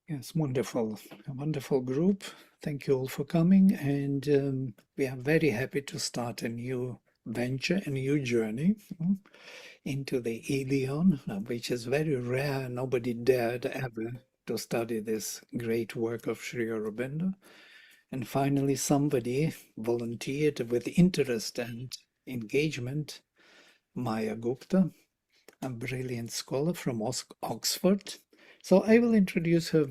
Yes, wonderful, a wonderful group. Thank you all for coming, and we are very happy to start a new venture, a new journey into the Ilion, which is very rare. Nobody dared ever to study this great work of Sri Aurobindo. And finally, somebody volunteered with interest and engagement, Maya Gupta, a brilliant scholar from Oxford. So I will introduce her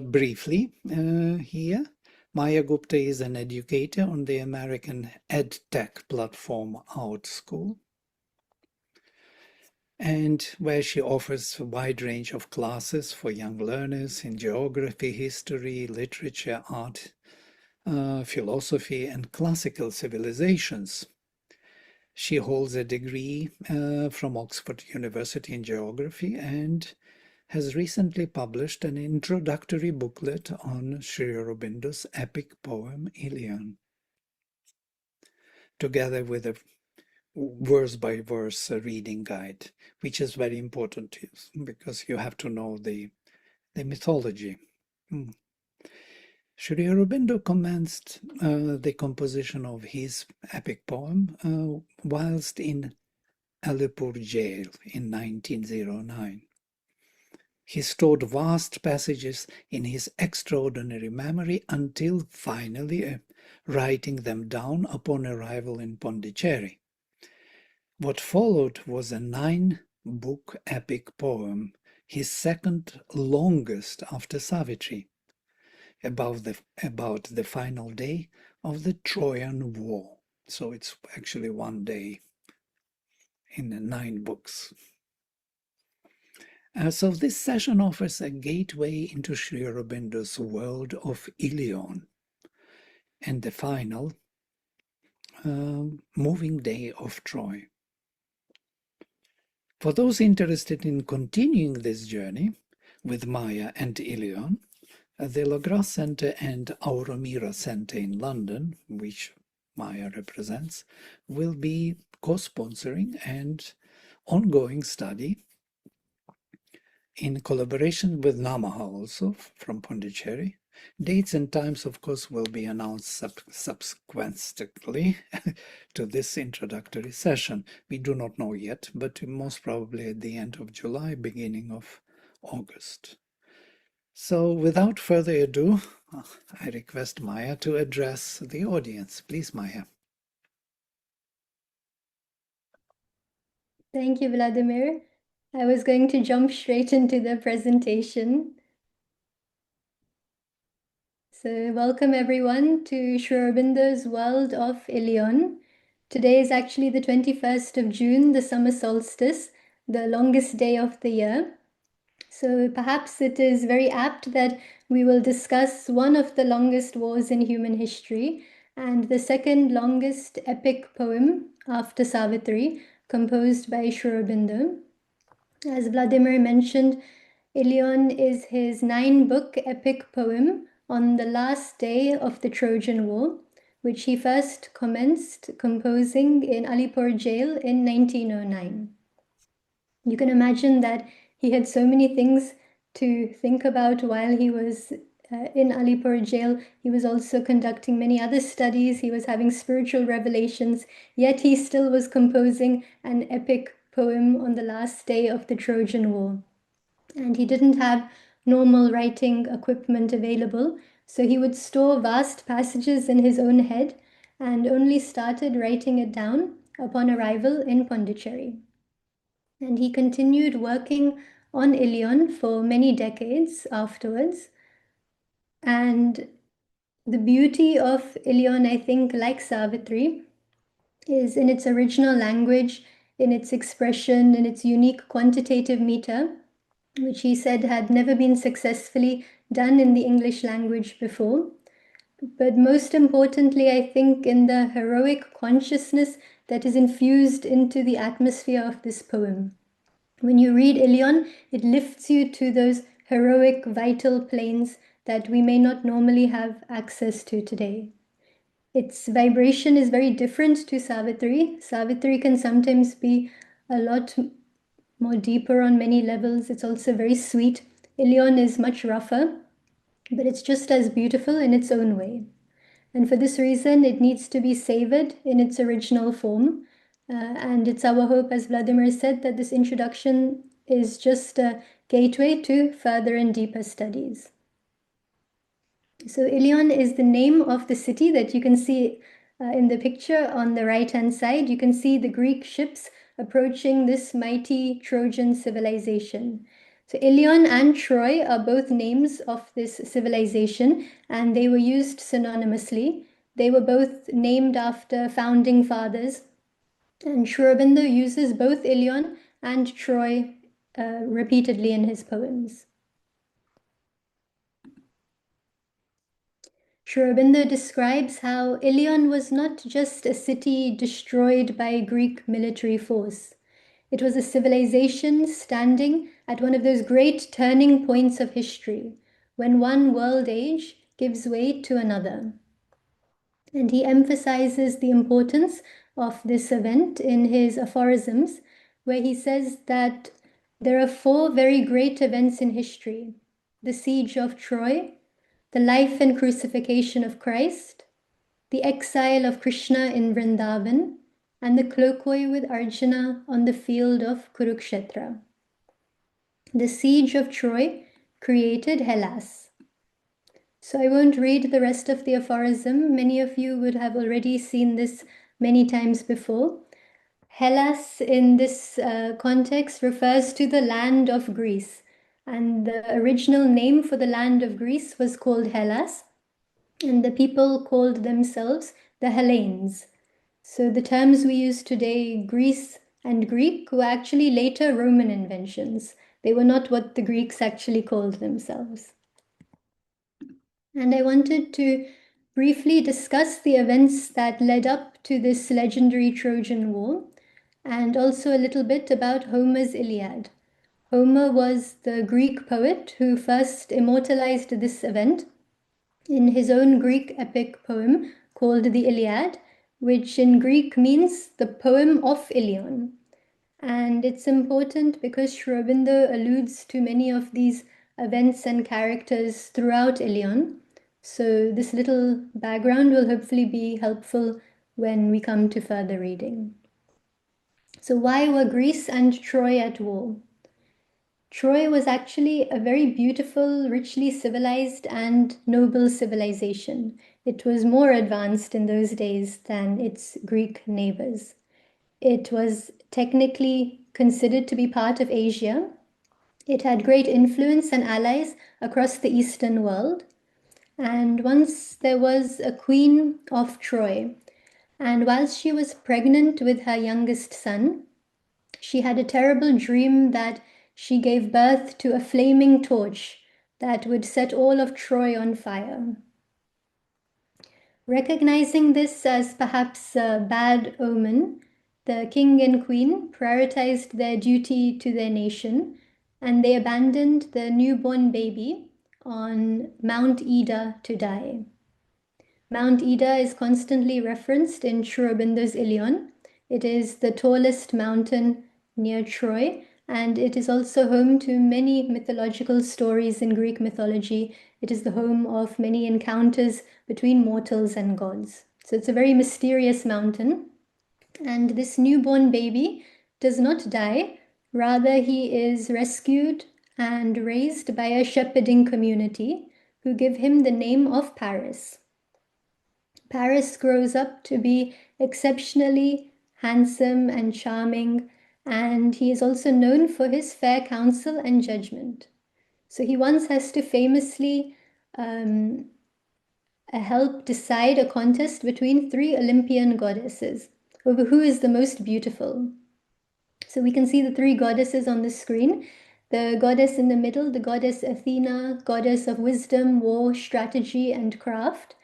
briefly here. Maya Gupta is an educator on the American EdTech platform OutSchool, and where she offers a wide range of classes for young learners in geography, history, literature, art, philosophy, and classical civilizations. She holds a degree from Oxford University in geography and has recently published an introductory booklet on Sri Aurobindo's epic poem Ilion, together with a verse-by-verse reading guide, which is very important to you because you have to know the mythology. Sri Aurobindo commenced the composition of his epic poem whilst in Alipur jail in 1909. He stored vast passages in his extraordinary memory until finally writing them down upon arrival in Pondicherry. What followed was a 9-book epic poem, his second longest after Savitri, about the final day of the Trojan War. So it's actually one day in 9 books. So this session offers a gateway into Sri Aurobindo's world of Ilion and the final moving day of Troy. For those interested in continuing this journey with Maya and Ilion, the Logras Center and Auromira Center in London, which Maya represents, will be co-sponsoring and ongoing study in collaboration with Namaha also from Pondicherry. Dates and times, of course, will be announced subsequently to this introductory session. We do not know yet, but most probably at the end of July, beginning of August. So without further ado, I request Maya to address the audience. Please, Maya. Thank you, Vladimir. I was going to jump straight into the presentation. So welcome everyone to Sri Aurobindo's World of Ilion. Today is actually the 21st of June, the summer solstice, the longest day of the year. So perhaps it is very apt that we will discuss one of the longest wars in human history and the second longest epic poem after Savitri, composed by Sri Aurobindo. As Vladimir mentioned, Ilion is his 9-book epic poem on the last day of the Trojan War, which he first commenced composing in Alipur jail in 1909. You can imagine that he had so many things to think about while he was in Alipur jail. He was also conducting many other studies. He was having spiritual revelations, yet he still was composing an epic poem on the last day of the Trojan War. And he didn't have normal writing equipment available, so he would store vast passages in his own head and only started writing it down upon arrival in Pondicherry. And he continued working on Ilion for many decades afterwards. And the beauty of Ilion, I think, like Savitri, is in its original language, in its expression, in its unique quantitative meter, which he said had never been successfully done in the English language before. But most importantly, I think, in the heroic consciousness that is infused into the atmosphere of this poem. When you read Ilion, it lifts you to those heroic, vital planes that we may not normally have access to today. Its vibration is very different to Savitri. Savitri can sometimes be a lot more deeper on many levels. It's also very sweet, Ilion is much rougher, but it's just as beautiful in its own way. And for this reason, it needs to be savored in its original form. And it's our hope, as Vladimir said, that this introduction is just a gateway to further and deeper studies. So Ilion is the name of the city that you can see in the picture on the right-hand side. You can see the Greek ships approaching this mighty Trojan civilization. So Ilion and Troy are both names of this civilization, and they were used synonymously. They were both named after founding fathers, and Sri Aurobindo uses both Ilion and Troy repeatedly in his poems. Sri Aurobindo describes how Ilion was not just a city destroyed by Greek military force. It was a civilization standing at one of those great turning points of history, when one world age gives way to another. And he emphasizes the importance of this event in his aphorisms, where he says that there are four very great events in history: the siege of Troy, the life and crucifixion of Christ, the exile of Krishna in Vrindavan, and the colloquy with Arjuna on the field of Kurukshetra. The siege of Troy created Hellas. So I won't read the rest of the aphorism. Many of you would have already seen this many times before. Hellas in this context refers to the land of Greece. And the original name for the land of Greece was called Hellas, and the people called themselves the Hellenes. So the terms we use today, Greece and Greek, were actually later Roman inventions. They were not what the Greeks actually called themselves. And I wanted to briefly discuss the events that led up to this legendary Trojan War, and also a little bit about Homer's Iliad. Homer was the Greek poet who first immortalized this event in his own Greek epic poem called the Iliad, which in Greek means the poem of Ilion. And it's important because Sri Aurobindo alludes to many of these events and characters throughout Ilion. So this little background will hopefully be helpful when we come to further reading. So why were Greece and Troy at war? Troy was actually a very beautiful, richly civilized, and noble civilization. It was more advanced in those days than its Greek neighbors. It was technically considered to be part of Asia. It had great influence and allies across the Eastern world. And once there was a queen of Troy, and whilst she was pregnant with her youngest son, she had a terrible dream that she gave birth to a flaming torch that would set all of Troy on fire. Recognizing this as perhaps a bad omen, the king and queen prioritized their duty to their nation, and they abandoned the newborn baby on Mount Ida to die. Mount Ida is constantly referenced in Sri Aurobindo's Ilion. It is the tallest mountain near Troy, and it is also home to many mythological stories in Greek mythology. It is the home of many encounters between mortals and gods. So it's a very mysterious mountain. And this newborn baby does not die. Rather, he is rescued and raised by a shepherding community who give him the name of Paris. Paris grows up to be exceptionally handsome and charming, and he is also known for his fair counsel and judgment. So he once has to famously help decide a contest between three Olympian goddesses over who is the most beautiful. So we can see the three goddesses on the screen. The goddess in the middle, the goddess Athena, goddess of wisdom, war, strategy, and craft.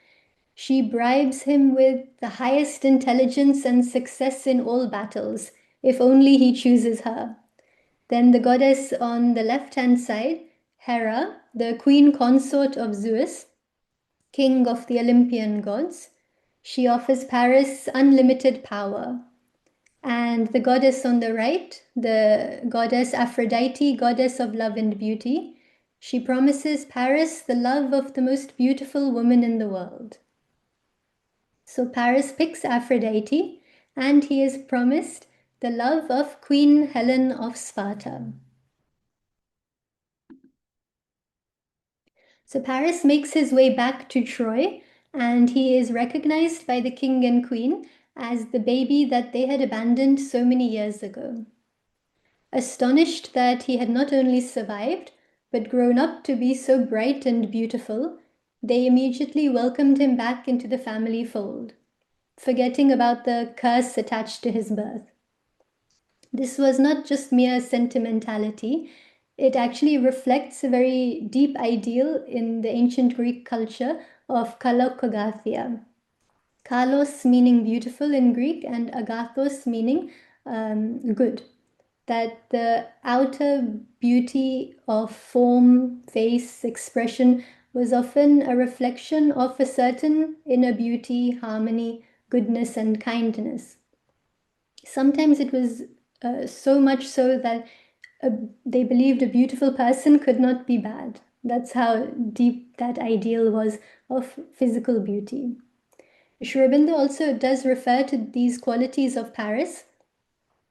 She bribes him with the highest intelligence and success in all battles, if only he chooses her. Then the goddess on the left-hand side, Hera, the queen consort of Zeus, king of the Olympian gods. She offers Paris unlimited power. And the goddess on the right, the goddess Aphrodite, goddess of love and beauty, She promises Paris the love of the most beautiful woman in the world. So Paris picks Aphrodite, and he is promised the love of Queen Helen of Sparta. So Paris makes his way back to Troy, and he is recognized by the king and queen as the baby that they had abandoned so many years ago. Astonished that he had not only survived, but grown up to be so bright and beautiful, they immediately welcomed him back into the family fold, forgetting about the curse attached to his birth. This was not just mere sentimentality, it actually reflects a very deep ideal in the ancient Greek culture of kalokagathia. Kalos meaning beautiful in Greek, and agathos meaning good. That the outer beauty of form, face, expression was often a reflection of a certain inner beauty, harmony, goodness, and kindness. Sometimes it was so much so that they believed a beautiful person could not be bad. That's how deep that ideal was of physical beauty. Sri Aurobindo also does refer to these qualities of Paris,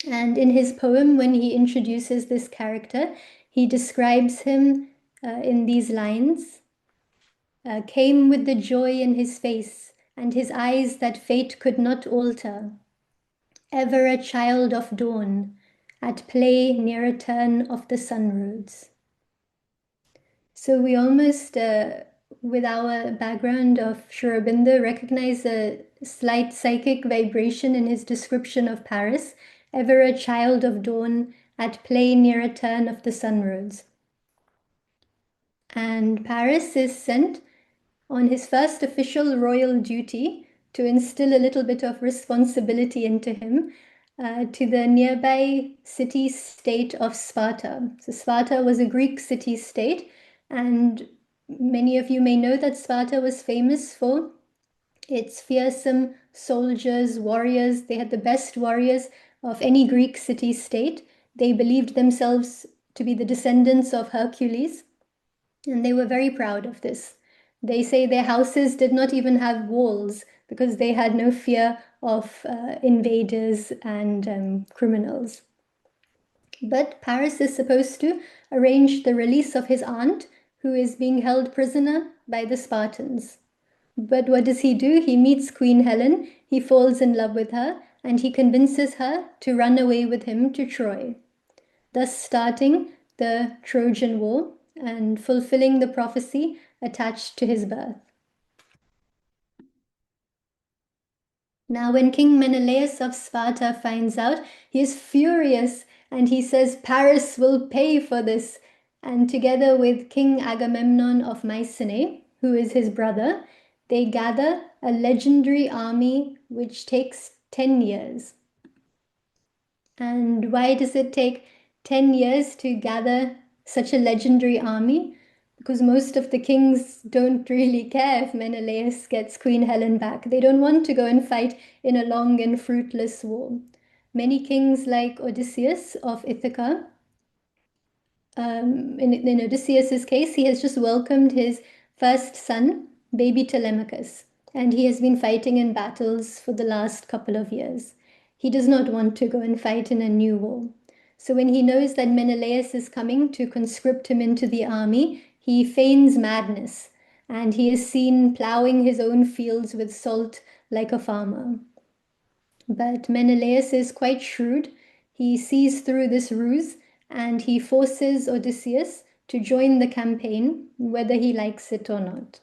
and in his poem, when he introduces this character, he describes him in these lines. Came with the joy in his face, and his eyes that fate could not alter, ever a child of dawn, at play near a turn of the sun-roads. So we almost, with our background of Sri Aurobindo, recognize a slight psychic vibration in his description of Paris, ever a child of dawn, at play near a turn of the sun-roads. And Paris is sent on his first official royal duty to instill a little bit of responsibility into him to the nearby city-state of Sparta. So Sparta was a Greek city-state, and many of you may know that Sparta was famous for its fearsome soldiers, warriors. They had the best warriors of any Greek city-state. They believed themselves to be the descendants of Hercules, and they were very proud of this. They say their houses did not even have walls because they had no fear of invaders and criminals. But Paris is supposed to arrange the release of his aunt, who is being held prisoner by the Spartans. But what does he do? He meets Queen Helen, he falls in love with her, and he convinces her to run away with him to Troy, thus starting the Trojan War and fulfilling the prophecy attached to his birth. Now, when King Menelaus of Sparta finds out, he is furious and he says, Paris will pay for this. And together with King Agamemnon of Mycenae, who is his brother, they gather a legendary army which takes 10 years. And why does it take 10 years to gather such a legendary army? Because most of the kings don't really care if Menelaus gets Queen Helen back. They don't want to go and fight in a long and fruitless war. Many kings, like Odysseus of Ithaca, in Odysseus's case, he has just welcomed his first son, baby Telemachus, and he has been fighting in battles for the last couple of years. He does not want to go and fight in a new war. So when he knows that Menelaus is coming to conscript him into the army, he feigns madness, and he is seen plowing his own fields with salt like a farmer. But Menelaus is quite shrewd. He sees through this ruse and he forces Odysseus to join the campaign, whether he likes it or not.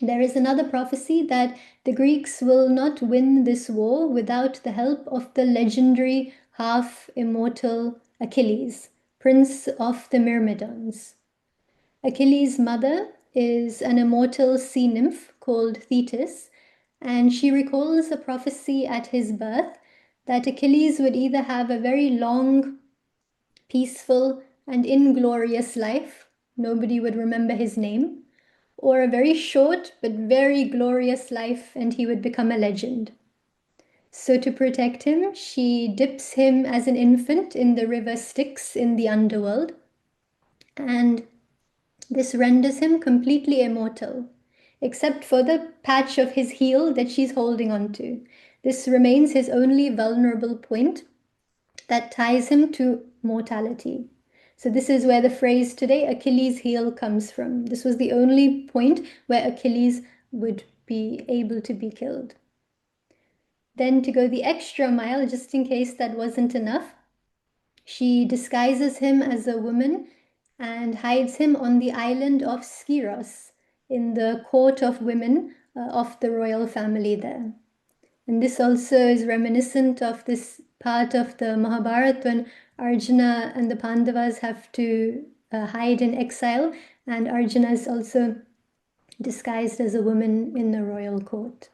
There is another prophecy that the Greeks will not win this war without the help of the legendary half-immortal Achilles, prince of the Myrmidons. Achilles' mother is an immortal sea nymph called Thetis, and she recalls a prophecy at his birth that Achilles would either have a very long, peaceful, and inglorious life, nobody would remember his name, or a very short but very glorious life and he would become a legend. So to protect him, she dips him as an infant in the river Styx in the underworld, and this renders him completely immortal, except for the patch of his heel that she's holding onto. This remains his only vulnerable point that ties him to mortality. So this is where the phrase today, Achilles' heel, comes from. This was the only point where Achilles would be able to be killed. Then to go the extra mile, just in case that wasn't enough, she disguises him as a woman and hides him on the island of Skyros in the court of women of the royal family there. And this also is reminiscent of this part of the Mahabharata when Arjuna and the Pandavas have to hide in exile, and Arjuna is also disguised as a woman in the royal court.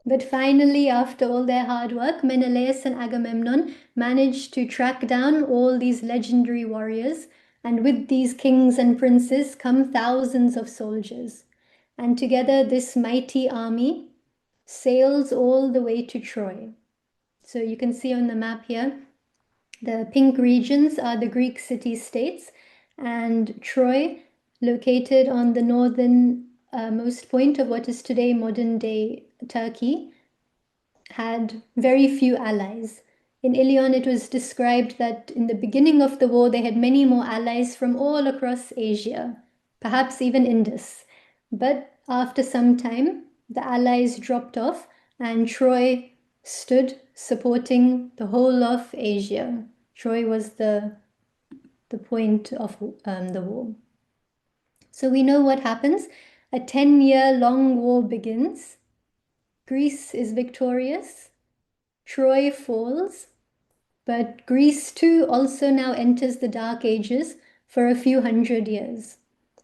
But finally, after all their hard work, Menelaus and Agamemnon managed to track down all these legendary warriors, and with these kings and princes come thousands of soldiers. And together, this mighty army sails all the way to Troy. So you can see on the map here, the pink regions are the Greek city-states, and Troy, located on the northern most point of what is today modern-day Turkey, had very few allies. In Ilion, it was described that in the beginning of the war, they had many more allies from all across Asia, perhaps even Indus. But after some time, the allies dropped off, and Troy stood supporting the whole of Asia. Troy was the point of the war. So we know what happens. A 10-year-long war begins. Greece is victorious. Troy falls, but Greece too also now enters the Dark Ages for a few hundred years.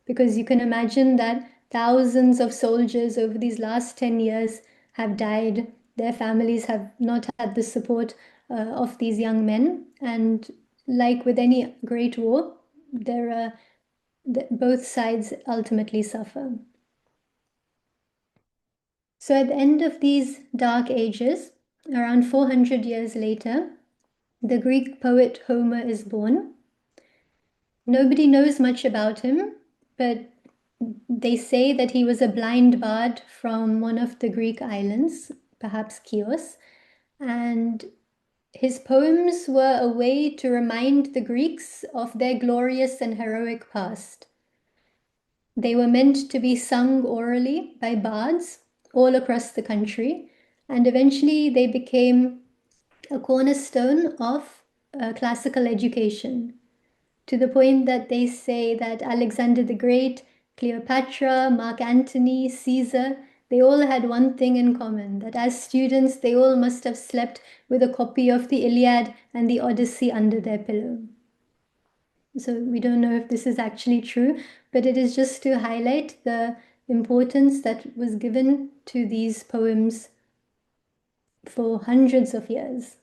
Because you can imagine that thousands of soldiers over these last 10 years have died. Their families have not had the support of these young men. And like with any great war, both sides ultimately suffer. So at the end of these dark ages, around 400 years later, the Greek poet Homer is born. Nobody knows much about him, but they say that he was a blind bard from one of the Greek islands, perhaps Chios, and his poems were a way to remind the Greeks of their glorious and heroic past. They were meant to be sung orally by bards all across the country, and eventually they became a cornerstone of classical education, to the point that they say that Alexander the Great, Cleopatra, Mark Antony, Caesar, they all had one thing in common, that as students they all must have slept with a copy of the Iliad and the Odyssey under their pillow. So we don't know if this is actually true, but it is just to highlight the importance that was given to these poems for hundreds of years.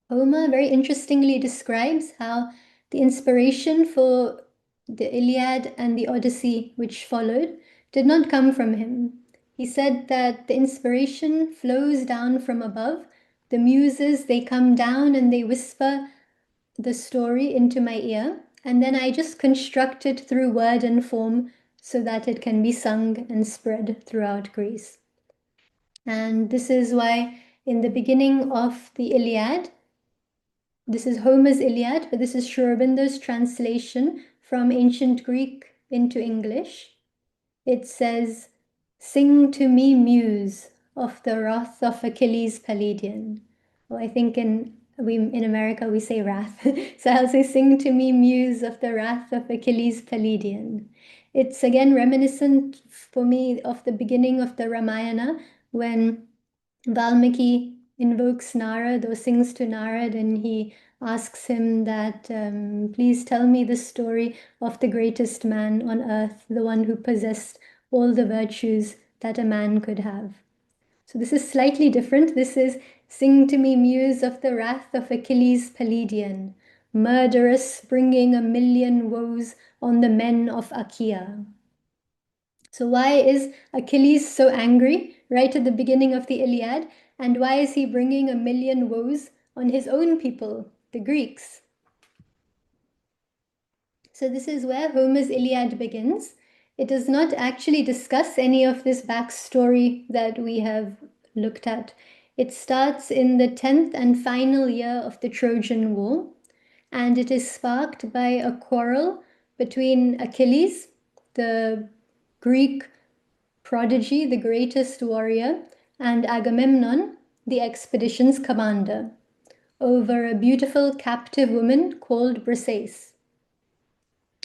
Homer very interestingly describes how the inspiration for the Iliad and the Odyssey, which followed, did not come from him. He said that the inspiration flows down from above. The muses, they come down and they whisper the story into my ear, and then I just construct it through word and form so that it can be sung and spread throughout Greece. And this is why in the beginning of the Iliad, this is Homer's Iliad, but this is Sri Aurobindo's translation from ancient Greek into English. It says, "Sing to me, muse, of the wrath of Achilles Palladian." Oh, I think in America we say wrath. So I'll say, "Sing to me, muse, of the wrath of Achilles Palladian." It's again reminiscent for me of the beginning of the Ramayana when Valmiki invokes Narad or sings to Narad, and he asks him that, please tell me the story of the greatest man on earth, the one who possessed all the virtues that a man could have. So this is slightly different. This is, "Sing to me, muse, of the wrath of Achilles Palladian, murderous, bringing a million woes on the men of Achaia." So why is Achilles so angry right at the beginning of the Iliad? And why is he bringing a million woes on his own people, the Greeks? So this is where Homer's Iliad begins. It does not actually discuss any of this backstory that we have looked at. It starts in the 10th and final year of the Trojan War, and it is sparked by a quarrel between Achilles, the Greek prodigy, the greatest warrior, and Agamemnon, the expedition's commander, over a beautiful captive woman called Briseis.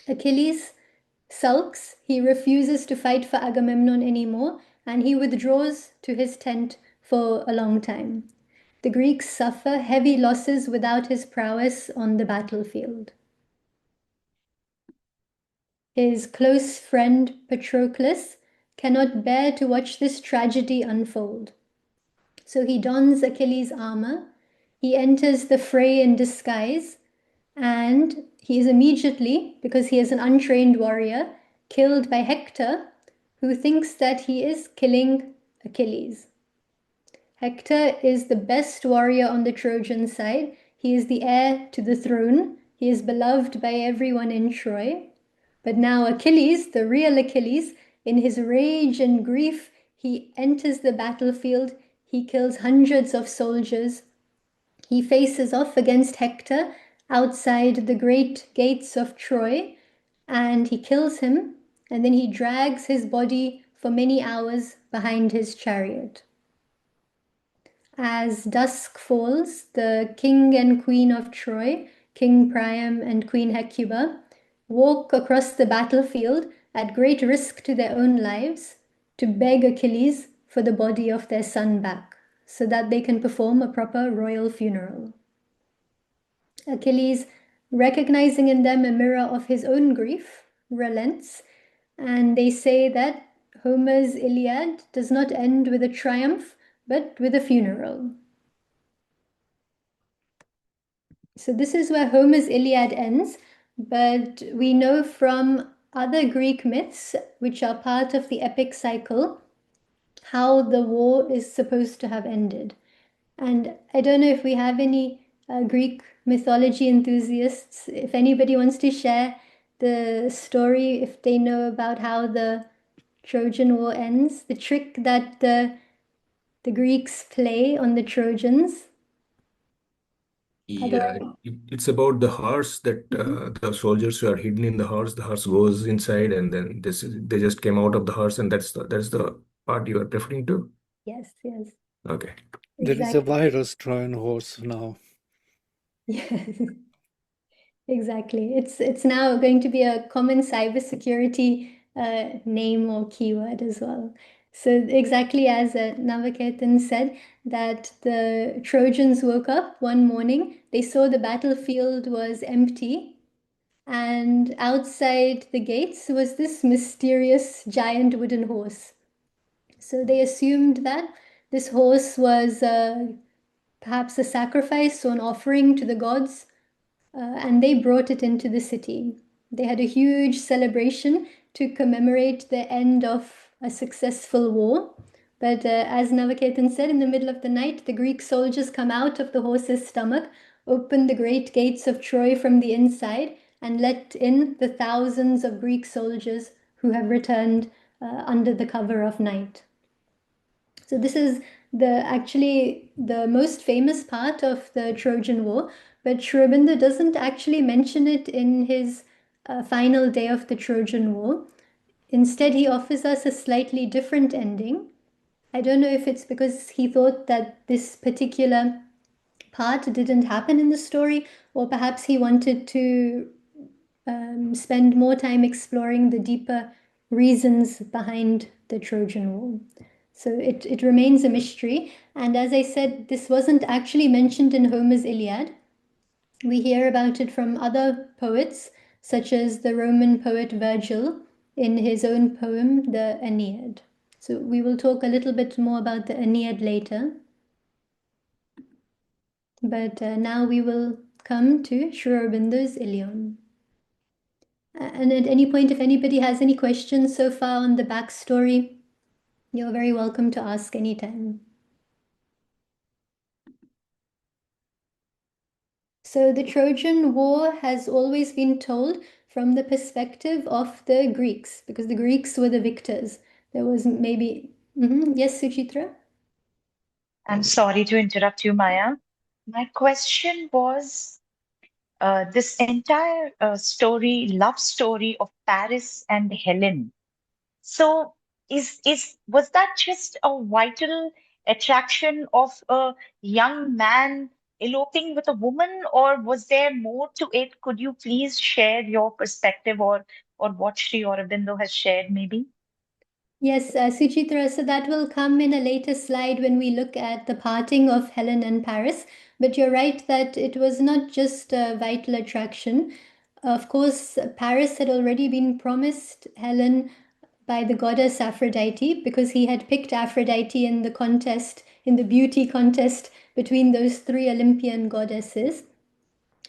Achilles sulks, he refuses to fight for Agamemnon anymore, and he withdraws to his tent for a long time. The Greeks suffer heavy losses without his prowess on the battlefield. His close friend Patroclus cannot bear to watch this tragedy unfold. So he dons Achilles' armor, he enters the fray in disguise, and he is immediately, because he is an untrained warrior, killed by Hector, who thinks that he is killing Achilles. Hector is the best warrior on the Trojan side. He is the heir to the throne. He is beloved by everyone in Troy. But now Achilles, the real Achilles, in his rage and grief, he enters the battlefield. He kills hundreds of soldiers. He faces off against Hector outside the great gates of Troy, and he kills him, and then he drags his body for many hours behind his chariot. As dusk falls, the king and queen of Troy, King Priam and Queen Hecuba, walk across the battlefield at great risk to their own lives to beg Achilles for the body of their son back so that they can perform a proper royal funeral. Achilles, recognizing in them a mirror of his own grief, relents, and they say that Homer's Iliad does not end with a triumph, but with a funeral. So this is where Homer's Iliad ends, but we know from other Greek myths, which are part of the epic cycle, how the war is supposed to have ended. And I don't know if we have any Greek mythology enthusiasts, if anybody wants to share the story, if they know about how the Trojan War ends, the trick that the Greeks play on the Trojans. Yeah, Otherwise, it's about the horse that Mhm. the soldiers who are hidden in the horse. The horse goes inside, and then they just came out of the horse, and that's the part you are referring to. Yes, yes, Okay. There is a exactly. virus Trojan horse now. Yes. Exactly. It's now going to be a common cybersecurity name or keyword as well. So exactly as Navaketan said, that the Trojans woke up one morning, they saw the battlefield was empty, and outside the gates was this mysterious giant wooden horse. So they assumed that this horse was perhaps a sacrifice or an offering to the gods, and they brought it into the city. They had a huge celebration to commemorate the end of a successful war. But as Navaketan said, in the middle of the night, the Greek soldiers come out of the horse's stomach, open the great gates of Troy from the inside, and let in the thousands of Greek soldiers who have returned under the cover of night. So this is actually the most famous part of the Trojan War, but Sri Aurobindo doesn't actually mention it in his final day of the Trojan War. Instead, he offers us a slightly different ending. I don't know if it's because he thought that this particular part didn't happen in the story, or perhaps he wanted to spend more time exploring the deeper reasons behind the Trojan War. So it remains a mystery. And as I said, this wasn't actually mentioned in Homer's Iliad. We hear about it from other poets, such as the Roman poet Virgil in his own poem, the Aeneid. So we will talk a little bit more about the Aeneid later. But now we will come to Sri Aurobindo's Ilion. And at any point, if anybody has any questions so far on the backstory, you're very welcome to ask anytime. So the Trojan War has always been told from the perspective of the Greeks, because the Greeks were the victors. There was maybe, yes, Suchitra? I'm sorry to interrupt you, Maya. My question was this entire love story of Paris and Helen. So, was that just a vital attraction of a young man eloping with a woman, or was there more to it? Could you please share your perspective or what Sri Aurobindo has shared, maybe? Yes, Suchitra, so that will come in a later slide when we look at the parting of Helen and Paris. But you're right that it was not just a vital attraction. Of course, Paris had already been promised Helen by the goddess Aphrodite because he had picked Aphrodite in the contest, in the beauty contest between those three Olympian goddesses.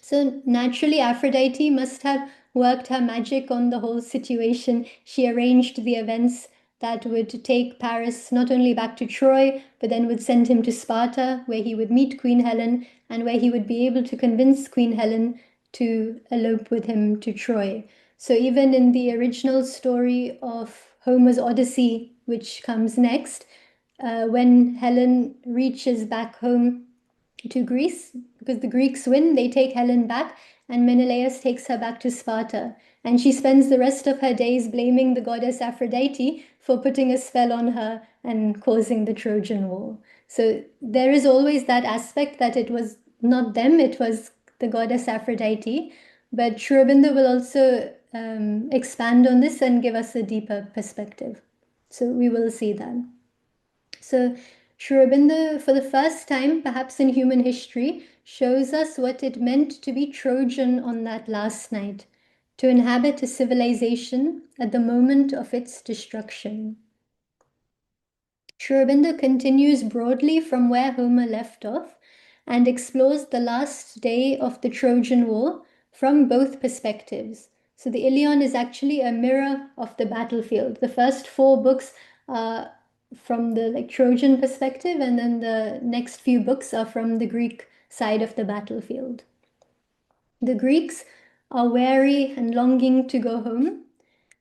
So naturally, Aphrodite must have worked her magic on the whole situation. She arranged the events that would take Paris not only back to Troy, but then would send him to Sparta, where he would meet Queen Helen and where he would be able to convince Queen Helen to elope with him to Troy. So even in the original story of Homer's Odyssey, which comes next, when Helen reaches back home to Greece, because the Greeks win, they take Helen back, and Menelaus takes her back to Sparta. And she spends the rest of her days blaming the goddess Aphrodite for putting a spell on her and causing the Trojan War. So there is always that aspect that it was not them, it was the goddess Aphrodite. But Sri Aurobindo will also expand on this and give us a deeper perspective. So we will see that. So Sri Aurobindo, for the first time, perhaps in human history, shows us what it meant to be Trojan on that last night, to inhabit a civilization at the moment of its destruction. Sri Aurobindo continues broadly from where Homer left off and explores the last day of the Trojan War from both perspectives. So the Ilion is actually a mirror of the battlefield. The first four books are from the Trojan perspective, and then the next few books are from the Greek side of the battlefield. The Greeks are weary and longing to go home,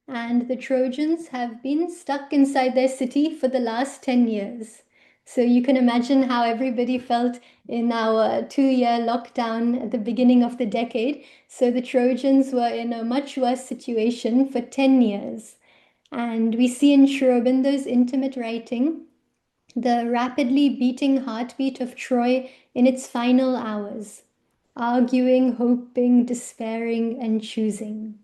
and the Trojans have been stuck inside their city for the last 10 years. So you can imagine how everybody felt in our 2-year lockdown at the beginning of the decade. So the Trojans were in a much worse situation for 10 years. And we see in Sri Aurobindo's intimate writing the rapidly beating heartbeat of Troy in its final hours, arguing, hoping, despairing, and choosing.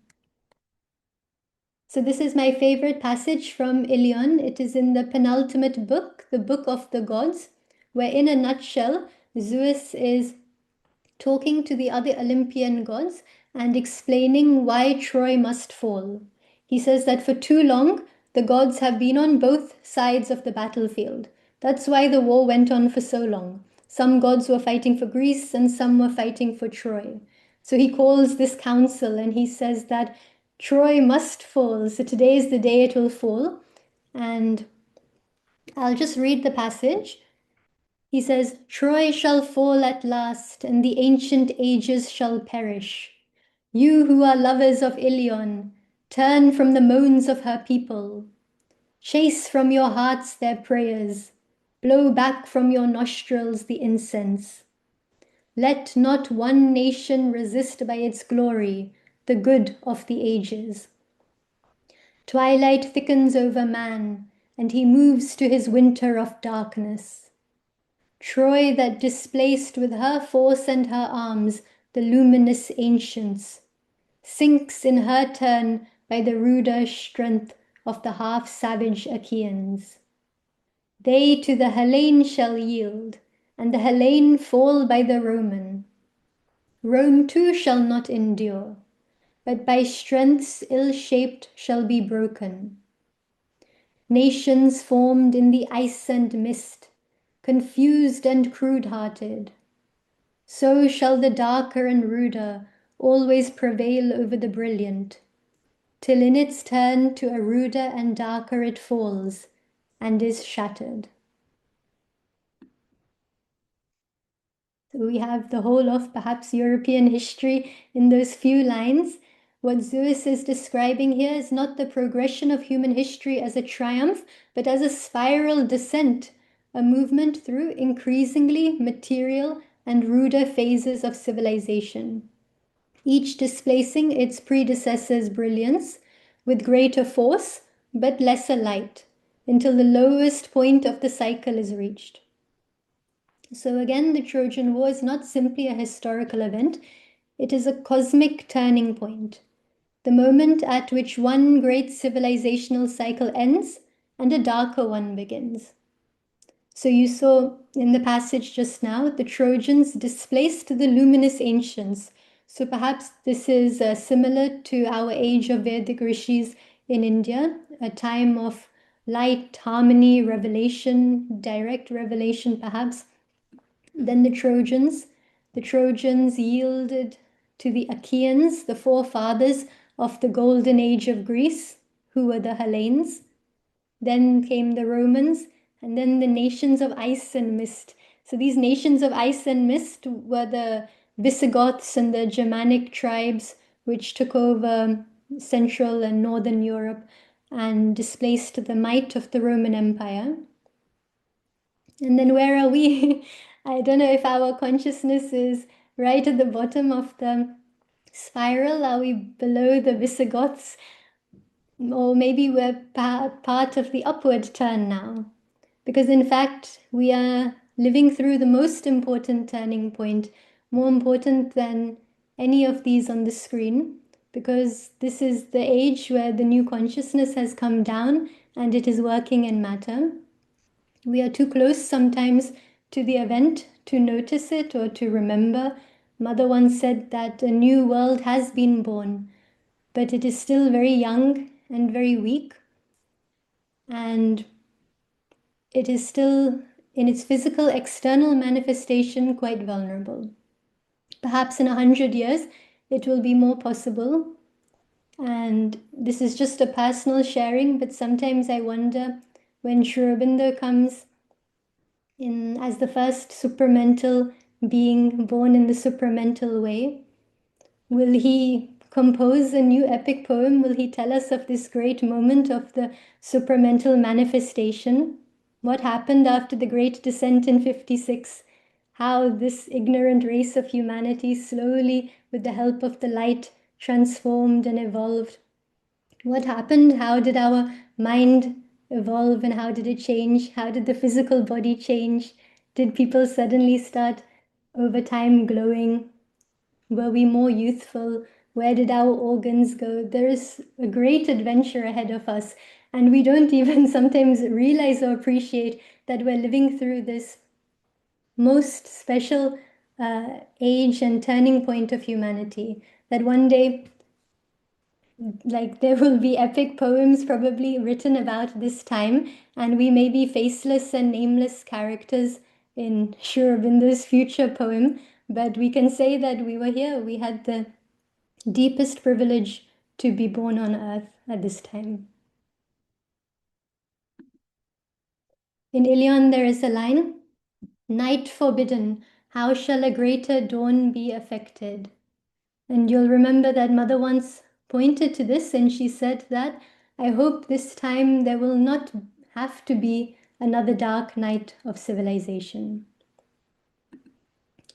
So this is my favorite passage from Ilion. It is in the penultimate book, the Book of the Gods, where in a nutshell, Zeus is talking to the other Olympian gods and explaining why Troy must fall. He says that for too long, the gods have been on both sides of the battlefield. That's why the war went on for so long. Some gods were fighting for Greece and some were fighting for Troy. So he calls this council and he says that Troy must fall. So today is the day it will fall. And I'll just read the passage. He says, Troy shall fall at last, and the ancient ages shall perish. You who are lovers of Ilion, turn from the moans of her people. Chase from your hearts their prayers. Blow back from your nostrils the incense. Let not one nation resist by its glory the good of the ages. Twilight thickens over man, and he moves to his winter of darkness. Troy that displaced with her force and her arms the luminous ancients, sinks in her turn by the ruder strength of the half-savage Achaeans. They to the Hellene shall yield, and the Hellene fall by the Roman. Rome too shall not endure, but by strengths ill-shaped shall be broken. Nations formed in the ice and mist, confused and crude-hearted, so shall the darker and ruder always prevail over the brilliant, till in its turn to a ruder and darker it falls, and is shattered. So we have the whole of perhaps European history in those few lines. What Zeus is describing here is not the progression of human history as a triumph, but as a spiral descent, a movement through increasingly material and ruder phases of civilization, each displacing its predecessor's brilliance with greater force but lesser light, until the lowest point of the cycle is reached. So again, the Trojan War is not simply a historical event, it is a cosmic turning point, the moment at which one great civilizational cycle ends and a darker one begins. So you saw in the passage just now, the Trojans displaced the luminous ancients. So perhaps this is similar to our age of Vedic rishis in India, a time of light, harmony, revelation, direct revelation perhaps. Then the Trojans yielded to the Achaeans, the forefathers of the golden age of Greece, who were the Hellenes. Then came the Romans, and then the nations of ice and mist. So these nations of ice and mist were the Visigoths and the Germanic tribes, which took over Central and Northern Europe and displaced the might of the Roman Empire. And then where are we? I don't know if our consciousness is right at the bottom of the spiral. Are we below the Visigoths? Or maybe we're part of the upward turn now. Because in fact, we are living through the most important turning point, more important than any of these on the screen, because this is the age where the new consciousness has come down and it is working in matter. We are too close sometimes to the event to notice it or to remember. Mother once said that a new world has been born, but it is still very young and very weak. And it is still, in its physical external manifestation, quite vulnerable. Perhaps in 100 years, it will be more possible. And this is just a personal sharing, but sometimes I wonder when Sri Aurobindo comes in as the first supramental being born in the supramental way, will he compose a new epic poem? Will he tell us of this great moment of the supramental manifestation? What happened after the great descent in 56? How this ignorant race of humanity slowly, with the help of the light, transformed and evolved. What happened? How did our mind evolve and how did it change? How did the physical body change? Did people suddenly start over time glowing? Were we more youthful? Where did our organs go? There is a great adventure ahead of us, and we don't even sometimes realize or appreciate that we're living through this most special age and turning point of humanity. That one day, like, there will be epic poems probably written about this time, and we may be faceless and nameless characters in Sri Aurobindo's future poem, but we can say that we were here. We had the deepest privilege to be born on earth at this time. In Ilion, there is a line, "Night forbidden, how shall a greater dawn be affected?" And you'll remember that Mother once pointed to this and she said that, I hope this time there will not have to be another dark night of civilization.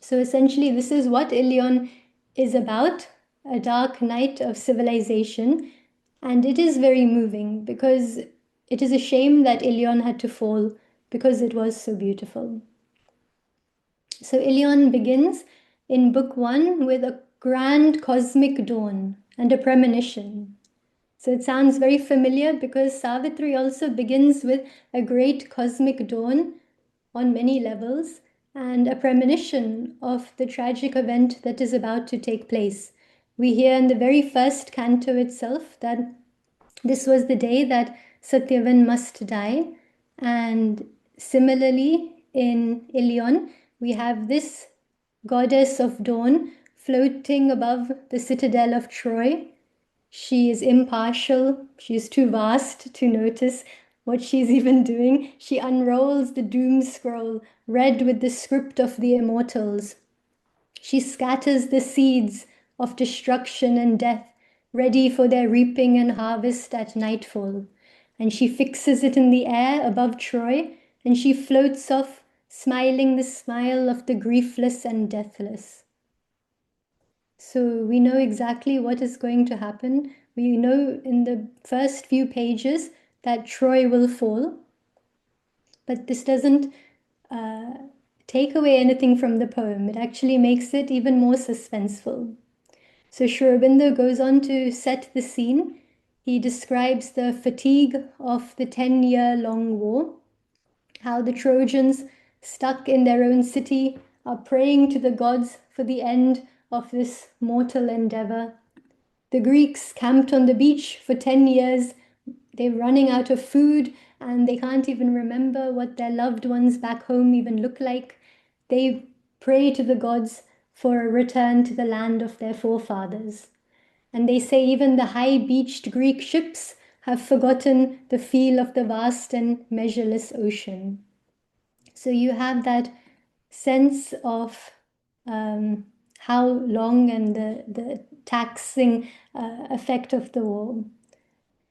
So essentially, this is what Ilion is about, a dark night of civilization. And it is very moving because it is a shame that Ilion had to fall because it was so beautiful. So Ilion begins in book 1 with a grand cosmic dawn and a premonition. So it sounds very familiar because Savitri also begins with a great cosmic dawn on many levels and a premonition of the tragic event that is about to take place. We hear in the very first canto itself that this was the day that Satyavan must die. And similarly, in Ilion, we have this goddess of dawn floating above the citadel of Troy. She is impartial. She is too vast to notice what she's even doing. She unrolls the doom scroll, read with the script of the immortals. She scatters the seeds of destruction and death, ready for their reaping and harvest at nightfall. And she fixes it in the air above Troy, and she floats off, smiling the smile of the griefless and deathless. So we know exactly what is going to happen. We know in the first few pages that Troy will fall, but this doesn't take away anything from the poem. It actually makes it even more suspenseful. So Sri Aurobindo goes on to set the scene. He describes the fatigue of the 10-year-long war, how the Trojans, stuck in their own city, are praying to the gods for the end of this mortal endeavor. The Greeks camped on the beach for 10 years. They're running out of food and they can't even remember what their loved ones back home even look like. They pray to the gods for a return to the land of their forefathers. And they say even the high-beached Greek ships have forgotten the feel of the vast and measureless ocean. So you have that sense of how long and the taxing effect of the war.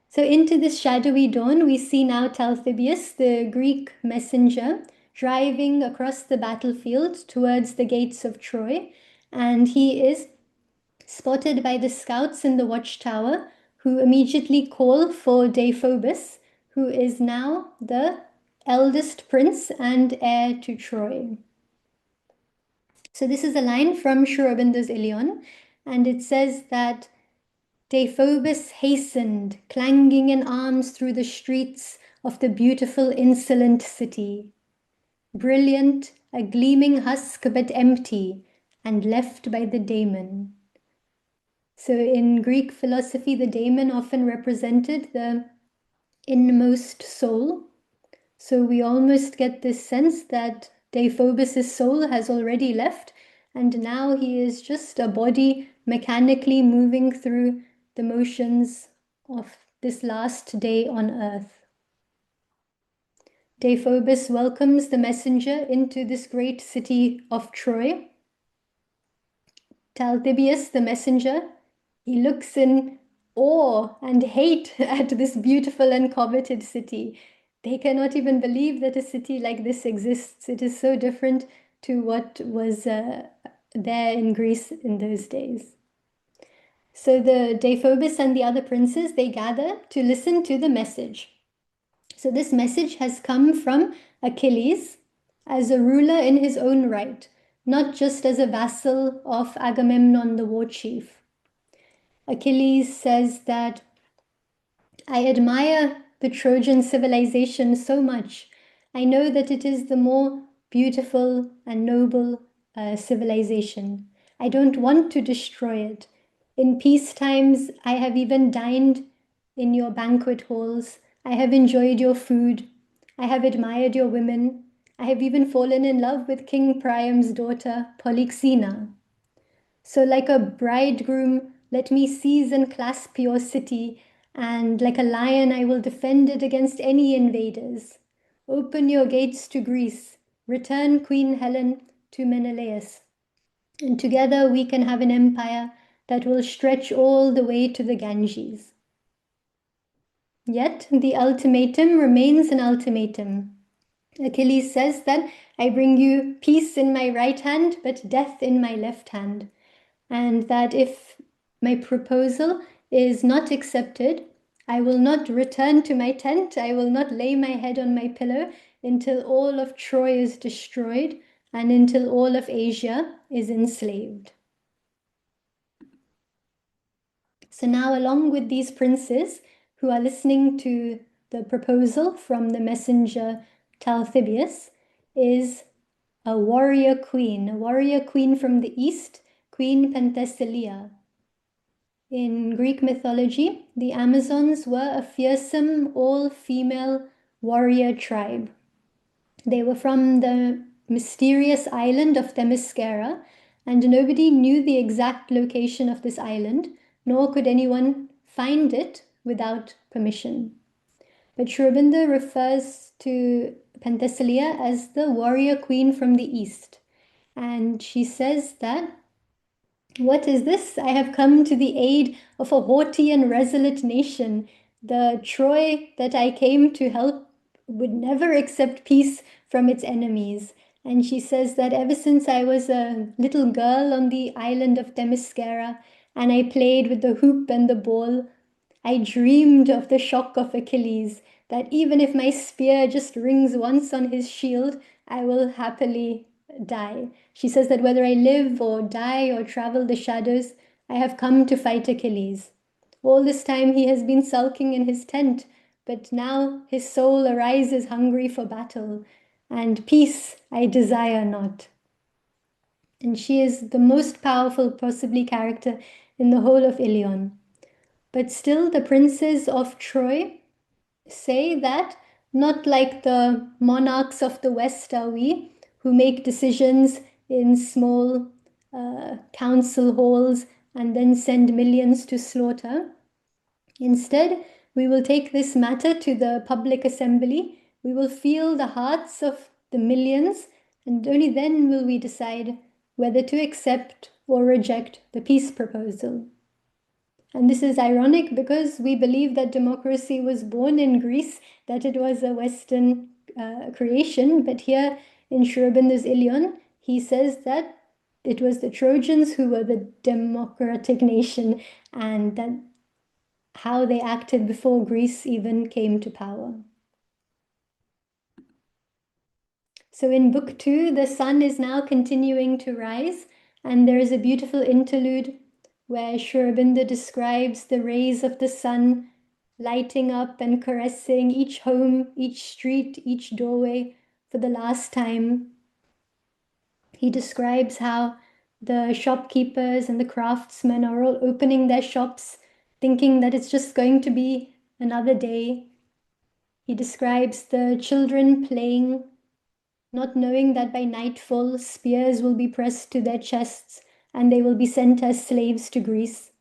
So into this shadowy dawn, we see now Talthybius, the Greek messenger, driving across the battlefield towards the gates of Troy, and he is spotted by the scouts in the watchtower, who immediately call for Deiphobus, who is now the eldest prince and heir to Troy. So this is a line from Sri Aurobindo's Ilion, and it says that Deiphobus hastened, clanging in arms through the streets of the beautiful, insolent city. Brilliant, a gleaming husk but empty, and left by the daemon. So in Greek philosophy, the daemon often represented the inmost soul. So we almost get this sense that Deiphobus' soul has already left, and now he is just a body mechanically moving through the motions of this last day on earth. Deiphobus welcomes the messenger into this great city of Troy. Talthybius, the messenger, he looks in awe and hate at this beautiful and coveted city. They cannot even believe that a city like this exists. It is so different to what was there in Greece in those days. So the Deiphobus and the other princes, they gather to listen to the message. So this message has come from Achilles as a ruler in his own right, not just as a vassal of Agamemnon, the war chief. Achilles says that I admire the Trojan civilization so much. I know that it is the more beautiful and noble civilization. I don't want to destroy it. In peace times, I have even dined in your banquet halls. I have enjoyed your food. I have admired your women. I have even fallen in love with King Priam's daughter, Polyxena. So, like a bridegroom, let me seize and clasp your city, and like a lion, I will defend it against any invaders. Open your gates to Greece. Return Queen Helen to Menelaus. And together we can have an empire that will stretch all the way to the Ganges. Yet the ultimatum remains an ultimatum. Achilles says that I bring you peace in my right hand, but death in my left hand. And that if my proposal is not accepted, I will not return to my tent, I will not lay my head on my pillow until all of Troy is destroyed and until all of Asia is enslaved. So now, along with these princes who are listening to the proposal from the messenger Talthybius, is a warrior queen from the east, Queen Penthesilea. In Greek mythology, the Amazons were a fearsome, all-female warrior tribe. They were from the mysterious island of Themyscira, and nobody knew the exact location of this island, nor could anyone find it without permission. But Sri Aurobindo refers to Penthesilea as the warrior queen from the east. And she says that, "What is this? I have come to the aid of a haughty and resolute nation. The Troy that I came to help would never accept peace from its enemies." And she says that ever since I was a little girl on the island of Themyscira and I played with the hoop and the ball, I dreamed of the shock of Achilles, that even if my spear just rings once on his shield, I will happily die. She says that whether I live or die or travel the shadows, I have come to fight Achilles. All this time he has been sulking in his tent, but now his soul arises hungry for battle, and peace I desire not. And she is the most powerful possibly character in the whole of Ilion. But still the princes of Troy say that not like the monarchs of the West are we, who make decisions in small council halls and then send millions to slaughter. Instead, we will take this matter to the public assembly. We will feel the hearts of the millions, and only then will we decide whether to accept or reject the peace proposal. And this is ironic because we believe that democracy was born in Greece, that it was a Western creation. But here in Sri Aurobindo's Ilion, he says that it was the Trojans who were the democratic nation, and that how they acted before Greece even came to power. So in book 2, the sun is now continuing to rise, and there is a beautiful interlude where Sri Aurobindo describes the rays of the sun lighting up and caressing each home, each street, each doorway for the last time. He describes how the shopkeepers and the craftsmen are all opening their shops, thinking that it's just going to be another day. He describes the children playing, not knowing that by nightfall spears will be pressed to their chests and they will be sent as slaves to Greece.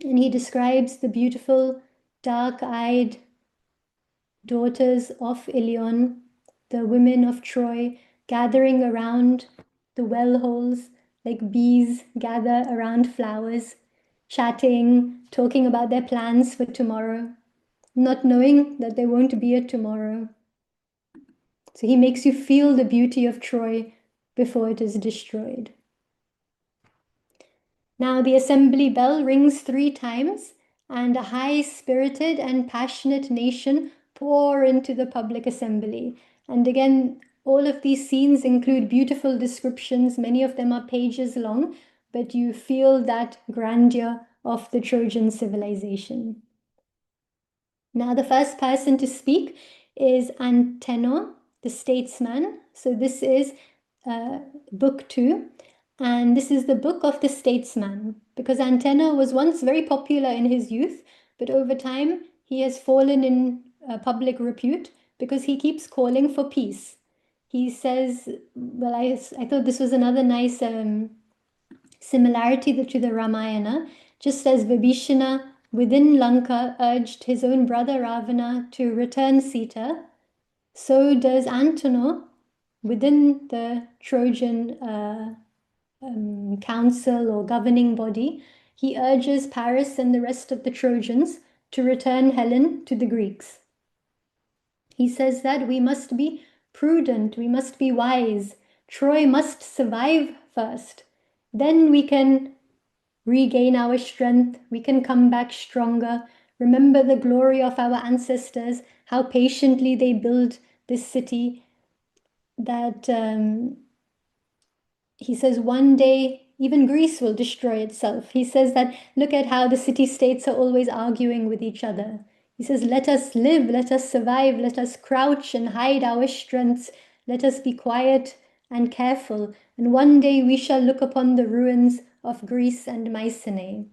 And he describes the beautiful, dark-eyed daughters of Ilion, the women of Troy, gathering around the well holes like bees gather around flowers, chatting, talking about their plans for tomorrow, not knowing that there won't be a tomorrow. So he makes you feel the beauty of Troy before it is destroyed. Now the assembly bell rings 3 times, and a high-spirited and passionate nation pour into the public assembly. And again, all of these scenes include beautiful descriptions. Many of them are pages long, but you feel that grandeur of the Trojan civilization. Now the first person to speak is Antenor, the statesman. So this is book 2. And this is the book of the statesman, because Antenor was once very popular in his youth, but over time he has fallen in public repute because he keeps calling for peace. He says, well, I thought this was another nice similarity to the Ramayana, just as Vibhishana within Lanka urged his own brother Ravana to return Sita, so does Antenor within the Trojan council or governing body. He urges Paris and the rest of the Trojans to return Helen to the Greeks. He says that we must be prudent, we must be wise. Troy must survive first. Then we can regain our strength, we can come back stronger, remember the glory of our ancestors, how patiently they built this city, that he says one day even Greece will destroy itself. He says that look at how the city-states are always arguing with each other. He says, let us live, let us survive, let us crouch and hide our strengths, let us be quiet and careful, and one day we shall look upon the ruins of Greece and Mycenae.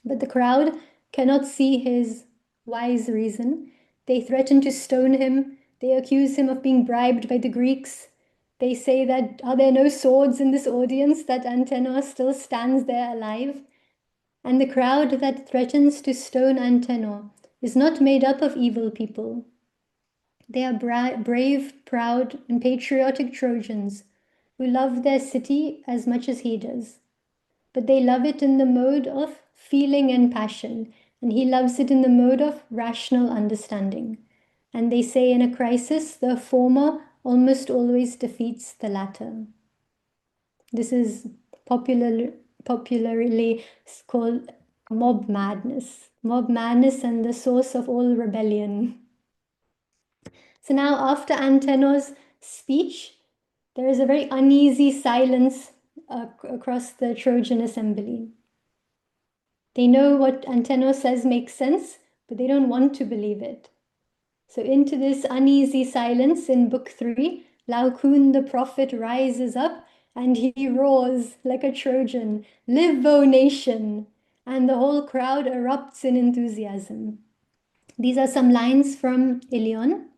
But the crowd cannot see his wise reason. They threaten to stone him. They accuse him of being bribed by the Greeks. They say that, are there no swords in this audience, that Antenor still stands there alive? And the crowd that threatens to stone Antenor is not made up of evil people. They are brave, proud, and patriotic Trojans who love their city as much as he does. But they love it in the mode of feeling and passion, and he loves it in the mode of rational understanding. And they say in a crisis, the former almost always defeats the latter. This is popularly called mob madness and the source of all rebellion. So now after Antenor's speech, there is a very uneasy silence across the Trojan assembly. They know what Antenor says makes sense, but they don't want to believe it. So into this uneasy silence in Book 3, Laocoon the prophet rises up and he roars like a Trojan, "Live, O nation!" And the whole crowd erupts in enthusiasm. These are some lines from Ilion.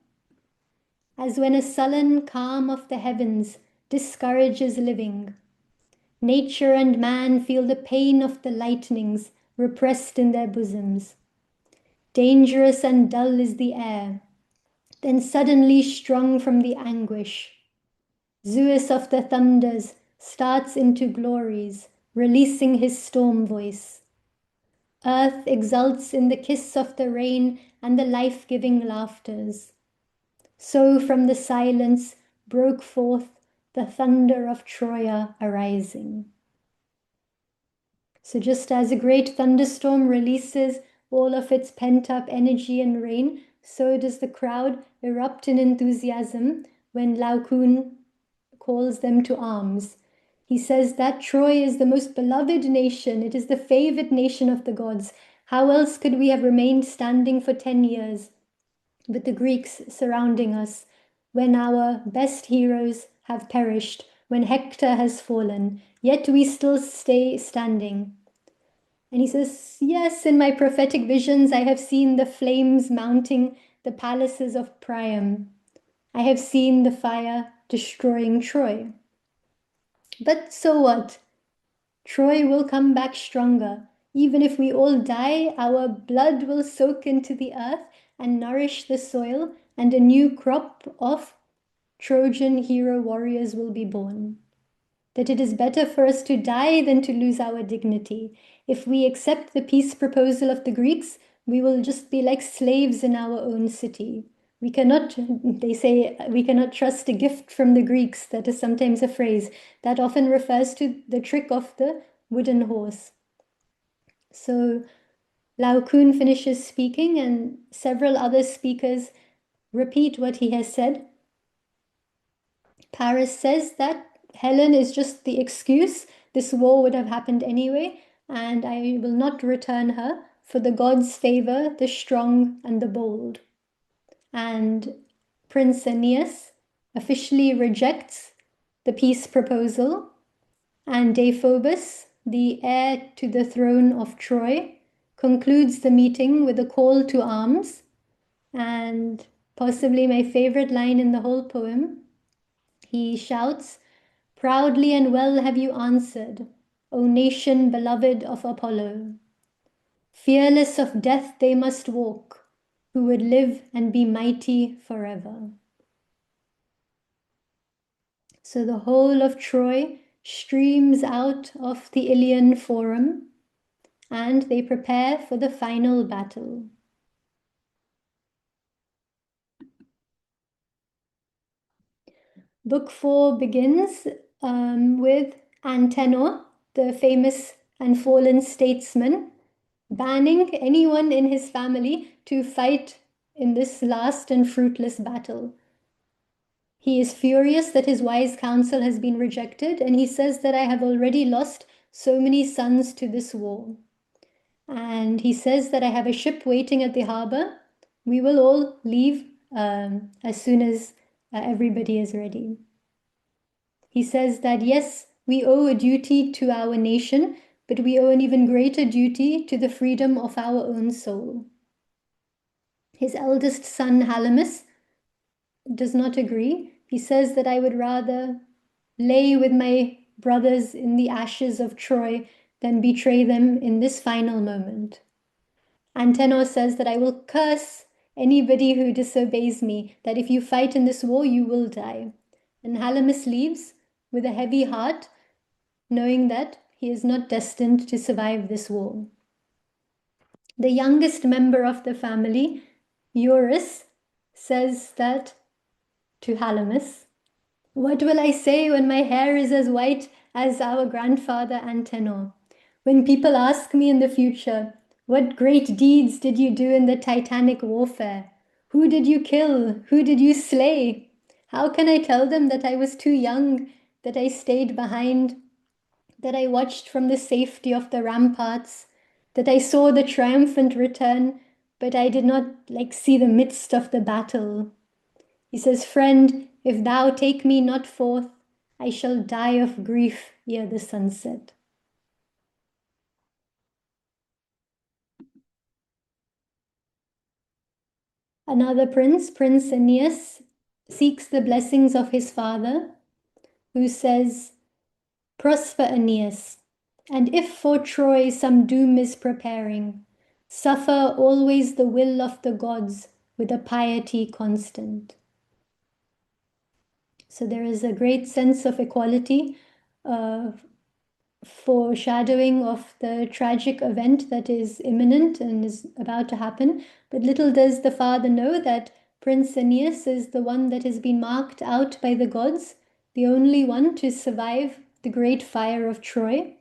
As when a sullen calm of the heavens discourages living, nature and man feel the pain of the lightnings repressed in their bosoms. Dangerous and dull is the air, then suddenly strung from the anguish. Zeus of the thunders starts into glories, releasing his storm voice. Earth exults in the kiss of the rain and the life-giving laughters. So from the silence broke forth the thunder of Troia arising. So just as a great thunderstorm releases all of its pent-up energy and rain, so does the crowd erupt in enthusiasm when Laocoon calls them to arms. He says that Troy is the most beloved nation. It is the favored nation of the gods. How else could we have remained standing for 10 years with the Greeks surrounding us when our best heroes have perished, when Hector has fallen, yet we still stay standing? And he says, yes, in my prophetic visions, I have seen the flames mounting the palaces of Priam. I have seen the fire destroying Troy. But so what? Troy will come back stronger. Even if we all die, our blood will soak into the earth and nourish the soil, and a new crop of Trojan hero warriors will be born. That it is better for us to die than to lose our dignity. If we accept the peace proposal of the Greeks, we will just be like slaves in our own city. We cannot, they say, we cannot trust a gift from the Greeks. That is sometimes a phrase that often refers to the trick of the wooden horse. So Laocoon finishes speaking, and several other speakers repeat what he has said. Paris says that Helen is just the excuse. This war would have happened anyway, and I will not return her, for the gods favor the strong and the bold. And Prince Aeneas officially rejects the peace proposal, and Deiphobus, the heir to the throne of Troy, concludes the meeting with a call to arms, and possibly my favorite line in the whole poem. He shouts, "Proudly and well have you answered, O nation beloved of Apollo. Fearless of death they must walk, who would live and be mighty forever." So the whole of Troy streams out of the Ilion Forum, and they prepare for the final battle. Book 4 begins with Antenor, the famous and fallen statesman, banning anyone in his family to fight in this last and fruitless battle. He is furious that his wise counsel has been rejected, and he says that I have already lost so many sons to this war. And he says that I have a ship waiting at the harbor. We will all leave as soon as everybody is ready. He says that, yes, we owe a duty to our nation, but we owe an even greater duty to the freedom of our own soul. His eldest son, Halamus, does not agree. He says that I would rather lay with my brothers in the ashes of Troy then betray them in this final moment. Antenor says that I will curse anybody who disobeys me, that if you fight in this war, you will die. And Halamus leaves with a heavy heart, knowing that he is not destined to survive this war. The youngest member of the family, Eurus, says that to Halamus, "What will I say when my hair is as white as our grandfather Antenor? When people ask me in the future, what great deeds did you do in the Titanic warfare? Who did you kill? Who did you slay? How can I tell them that I was too young, that I stayed behind, that I watched from the safety of the ramparts, that I saw the triumphant return, but I did not see the midst of the battle?" He says, "Friend, if thou take me not forth, I shall die of grief ere the sunset." Another prince, Prince Aeneas, seeks the blessings of his father, who says, "Prosper, Aeneas, and if for Troy some doom is preparing, suffer always the will of the gods with a piety constant." So there is a great sense of equality, foreshadowing of the tragic event that is imminent and is about to happen. But little does the father know that Prince Aeneas is the one that has been marked out by the gods, the only one to survive the great fire of Troy.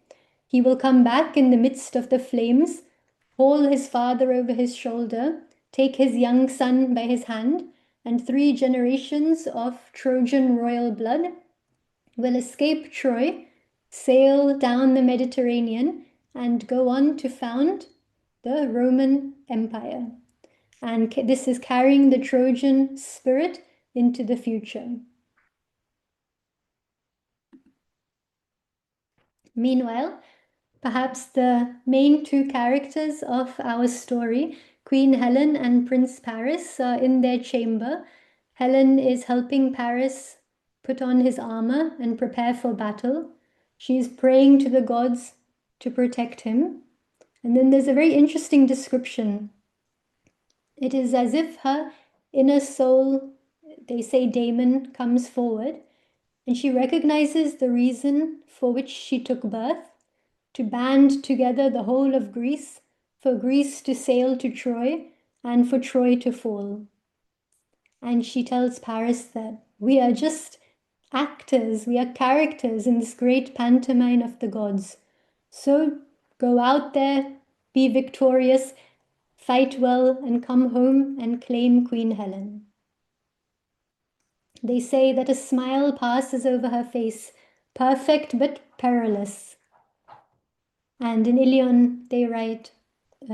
He will come back in the midst of the flames, haul his father over his shoulder, take his young son by his hand, and 3 generations of Trojan royal blood will escape Troy, sail down the Mediterranean, and go on to found the Roman Empire. And this is carrying the Trojan spirit into the future. Meanwhile, perhaps the main 2 characters of our story, Queen Helen and Prince Paris, are in their chamber. Helen is helping Paris put on his armor and prepare for battle. She's praying to the gods to protect him. And then there's a very interesting description. It is as if her inner soul, they say Damon, comes forward, and she recognizes the reason for which she took birth, to band together the whole of Greece, for Greece to sail to Troy, and for Troy to fall. And she tells Paris that we are just actors, we are characters in this great pantomime of the gods. So go out there, be victorious, fight well, and come home and claim Queen Helen. They say that a smile passes over her face, perfect but perilous. And in Ilion they write,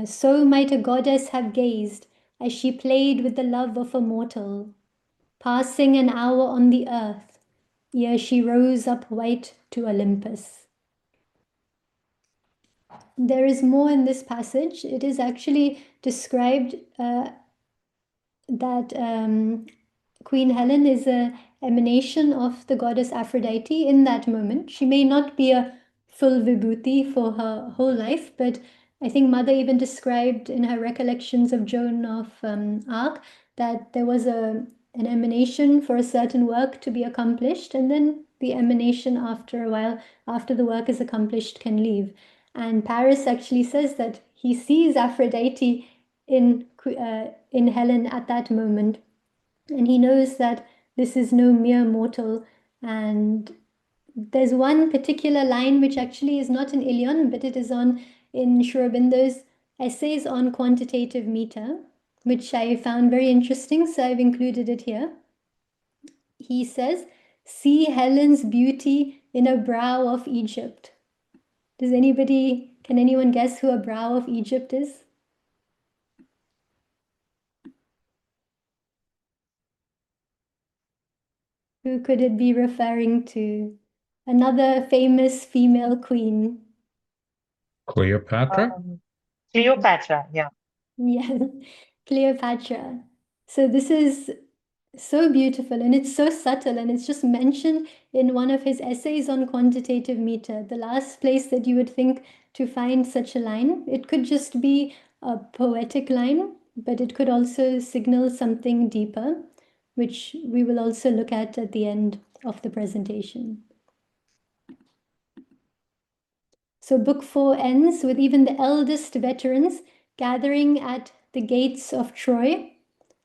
"So might a goddess have gazed as she played with the love of a mortal, passing an hour on the earth, ere she rose up white to Olympus." There is more in this passage. It is actually described that Queen Helen is an emanation of the goddess Aphrodite in that moment. She may not be a full vibhuti for her whole life, but I think Mother even described in her recollections of Joan of Arc that there was an emanation for a certain work to be accomplished, and then the emanation after a while, after the work is accomplished, can leave. And Paris actually says that he sees Aphrodite in Helen at that moment, and he knows that this is no mere mortal. And there's one particular line which actually is not in Ilion, but it is in Sri Aurobindo's essays on quantitative meter, which I found very interesting, so I've included it here. He says, "See Helen's beauty in a brow of Egypt." Can anyone guess who a brow of Egypt is? Who could it be referring to? Another famous female queen. Cleopatra? Cleopatra, yeah. Yeah, Cleopatra. So this is So beautiful, and it's so subtle, and it's just mentioned in one of his essays on quantitative meter, the last place that you would think to find such a line. It could just be a poetic line, but it could also signal something deeper, which we will also look at the end of the presentation. So book 4 ends with even the eldest veterans gathering at the gates of Troy.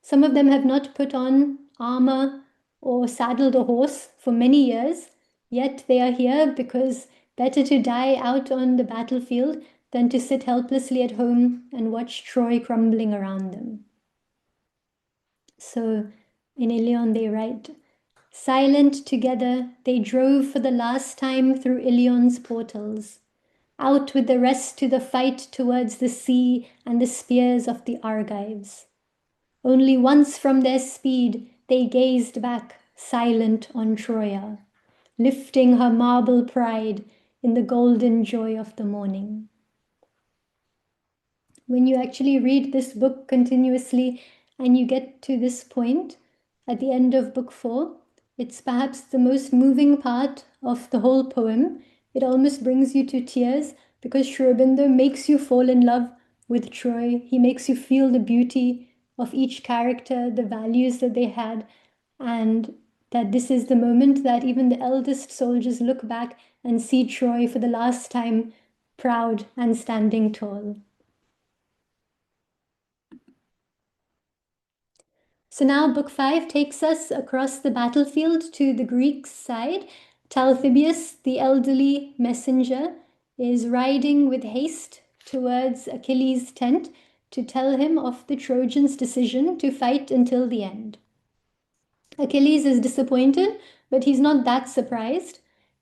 Some of them have not put on armor or saddled a horse for many years, yet they are here because better to die out on the battlefield than to sit helplessly at home and watch Troy crumbling around them. So in Ilion they write, silent together they drove for the last time through Ilion's portals, out with the rest to the fight towards the sea and the spears of the Argives. Only once from their speed they gazed back, silent on Troia, lifting her marble pride in the golden joy of the morning. When you actually read this book continuously and you get to this point at the end of book 4, it's perhaps the most moving part of the whole poem. It almost brings you to tears because Sri Aurobindo makes you fall in love with Troy. He makes you feel the beauty of each character, the values that they had, and that this is the moment that even the eldest soldiers look back and see Troy for the last time, proud and standing tall. So now book 5 takes us across the battlefield to the Greek side. Talthybius, the elderly messenger, is riding with haste towards Achilles' tent to tell him of the Trojans' decision to fight until the end. Achilles is disappointed, but he's not that surprised.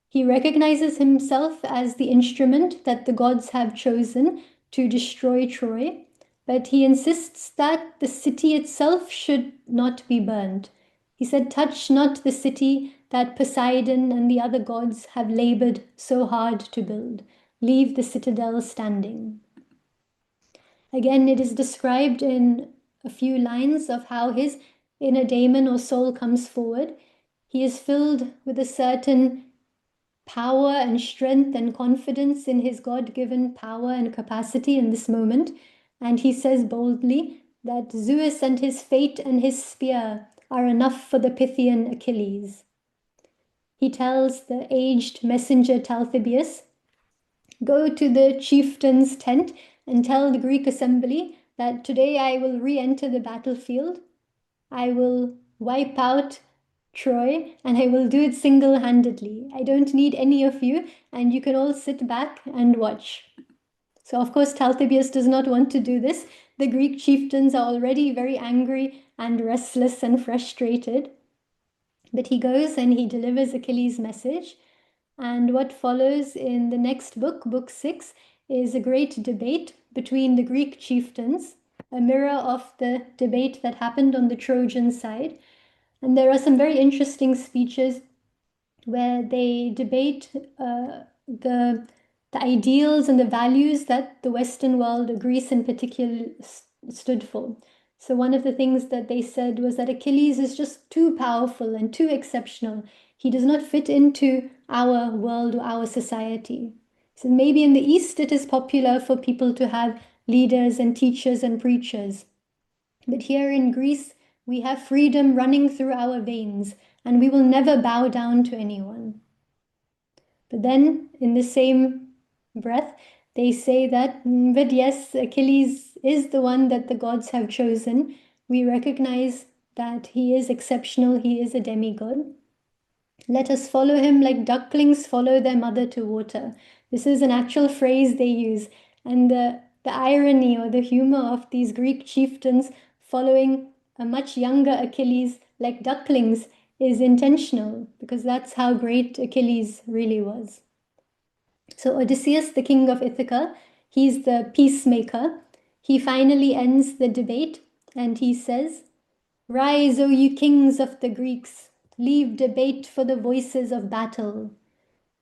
He recognizes himself as the instrument that the gods have chosen to destroy Troy, but he insists that the city itself should not be burned. He said, touch not the city that Poseidon and the other gods have labored so hard to build. Leave the citadel standing. Again, it is described in a few lines of how his inner daemon or soul comes forward. He is filled with a certain power and strength and confidence in his God-given power and capacity in this moment. And he says boldly that Zeus and his fate and his spear are enough for the Pythian Achilles. He tells the aged messenger Talthybius, go to the chieftain's tent and tell the Greek assembly that today I will re-enter the battlefield. I will wipe out Troy, and I will do it single-handedly. I don't need any of you, and you can all sit back and watch. So, of course, Talthybius does not want to do this. The Greek chieftains are already very angry and restless and frustrated. But he goes and he delivers Achilles' message. And what follows in the next book, book 6, is a great debate between the Greek chieftains, a mirror of the debate that happened on the Trojan side. And there are some very interesting speeches where they debate the ideals and the values that the Western world, Greece in particular, stood for. So one of the things that they said was that Achilles is just too powerful and too exceptional. He does not fit into our world or our society. So maybe in the East it is popular for people to have leaders and teachers and preachers. But here in Greece, we have freedom running through our veins, and we will never bow down to anyone. But then, in the same breath, they say that, but yes, Achilles is the one that the gods have chosen. We recognize that he is exceptional, he is a demigod. Let us follow him like ducklings follow their mother to water. This is an actual phrase they use. And the irony or the humor of these Greek chieftains following a much younger Achilles like ducklings is intentional, because that's how great Achilles really was. So Odysseus, the king of Ithaca, he's the peacemaker. He finally ends the debate and he says, rise, O you kings of the Greeks, leave debate for the voices of battle.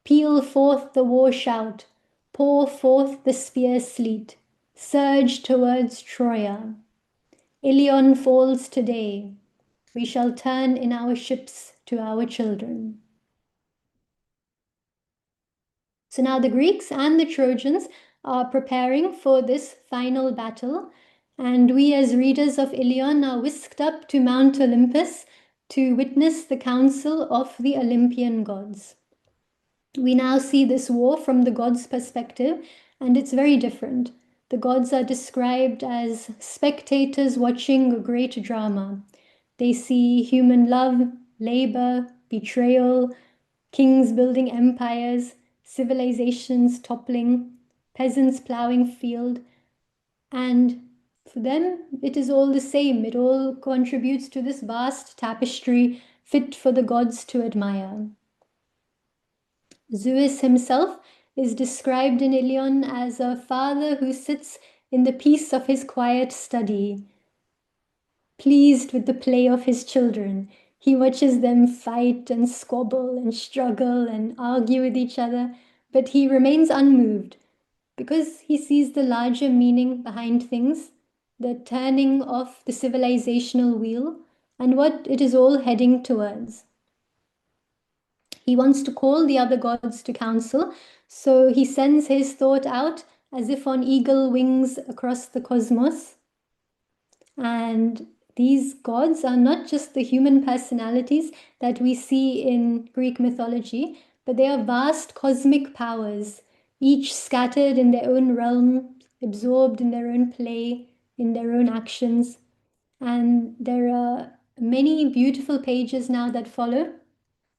Peal forth the war shout, pour forth the spear sleet, surge towards Troia. Ilion falls today. We shall turn in our ships to our children. So now the Greeks and the Trojans are preparing for this final battle, and we as readers of Ilion are whisked up to Mount Olympus to witness the council of the Olympian gods. We now see this war from the gods' perspective, and it's very different. The gods are described as spectators watching a great drama. They see human love, labor, betrayal, kings building empires, civilizations toppling, peasants plowing field, and for them it is all the same. It all contributes to this vast tapestry fit for the gods to admire. Zeus himself is described in Ilion as a father who sits in the peace of his quiet study, pleased with the play of his children. He watches them fight and squabble and struggle and argue with each other, but he remains unmoved because he sees the larger meaning behind things, the turning of the civilizational wheel, and what it is all heading towards. He wants to call the other gods to council, so he sends his thought out as if on eagle wings across the cosmos. And these gods are not just the human personalities that we see in Greek mythology, but they are vast cosmic powers, each scattered in their own realm, absorbed in their own play, in their own actions. And there are many beautiful pages now that follow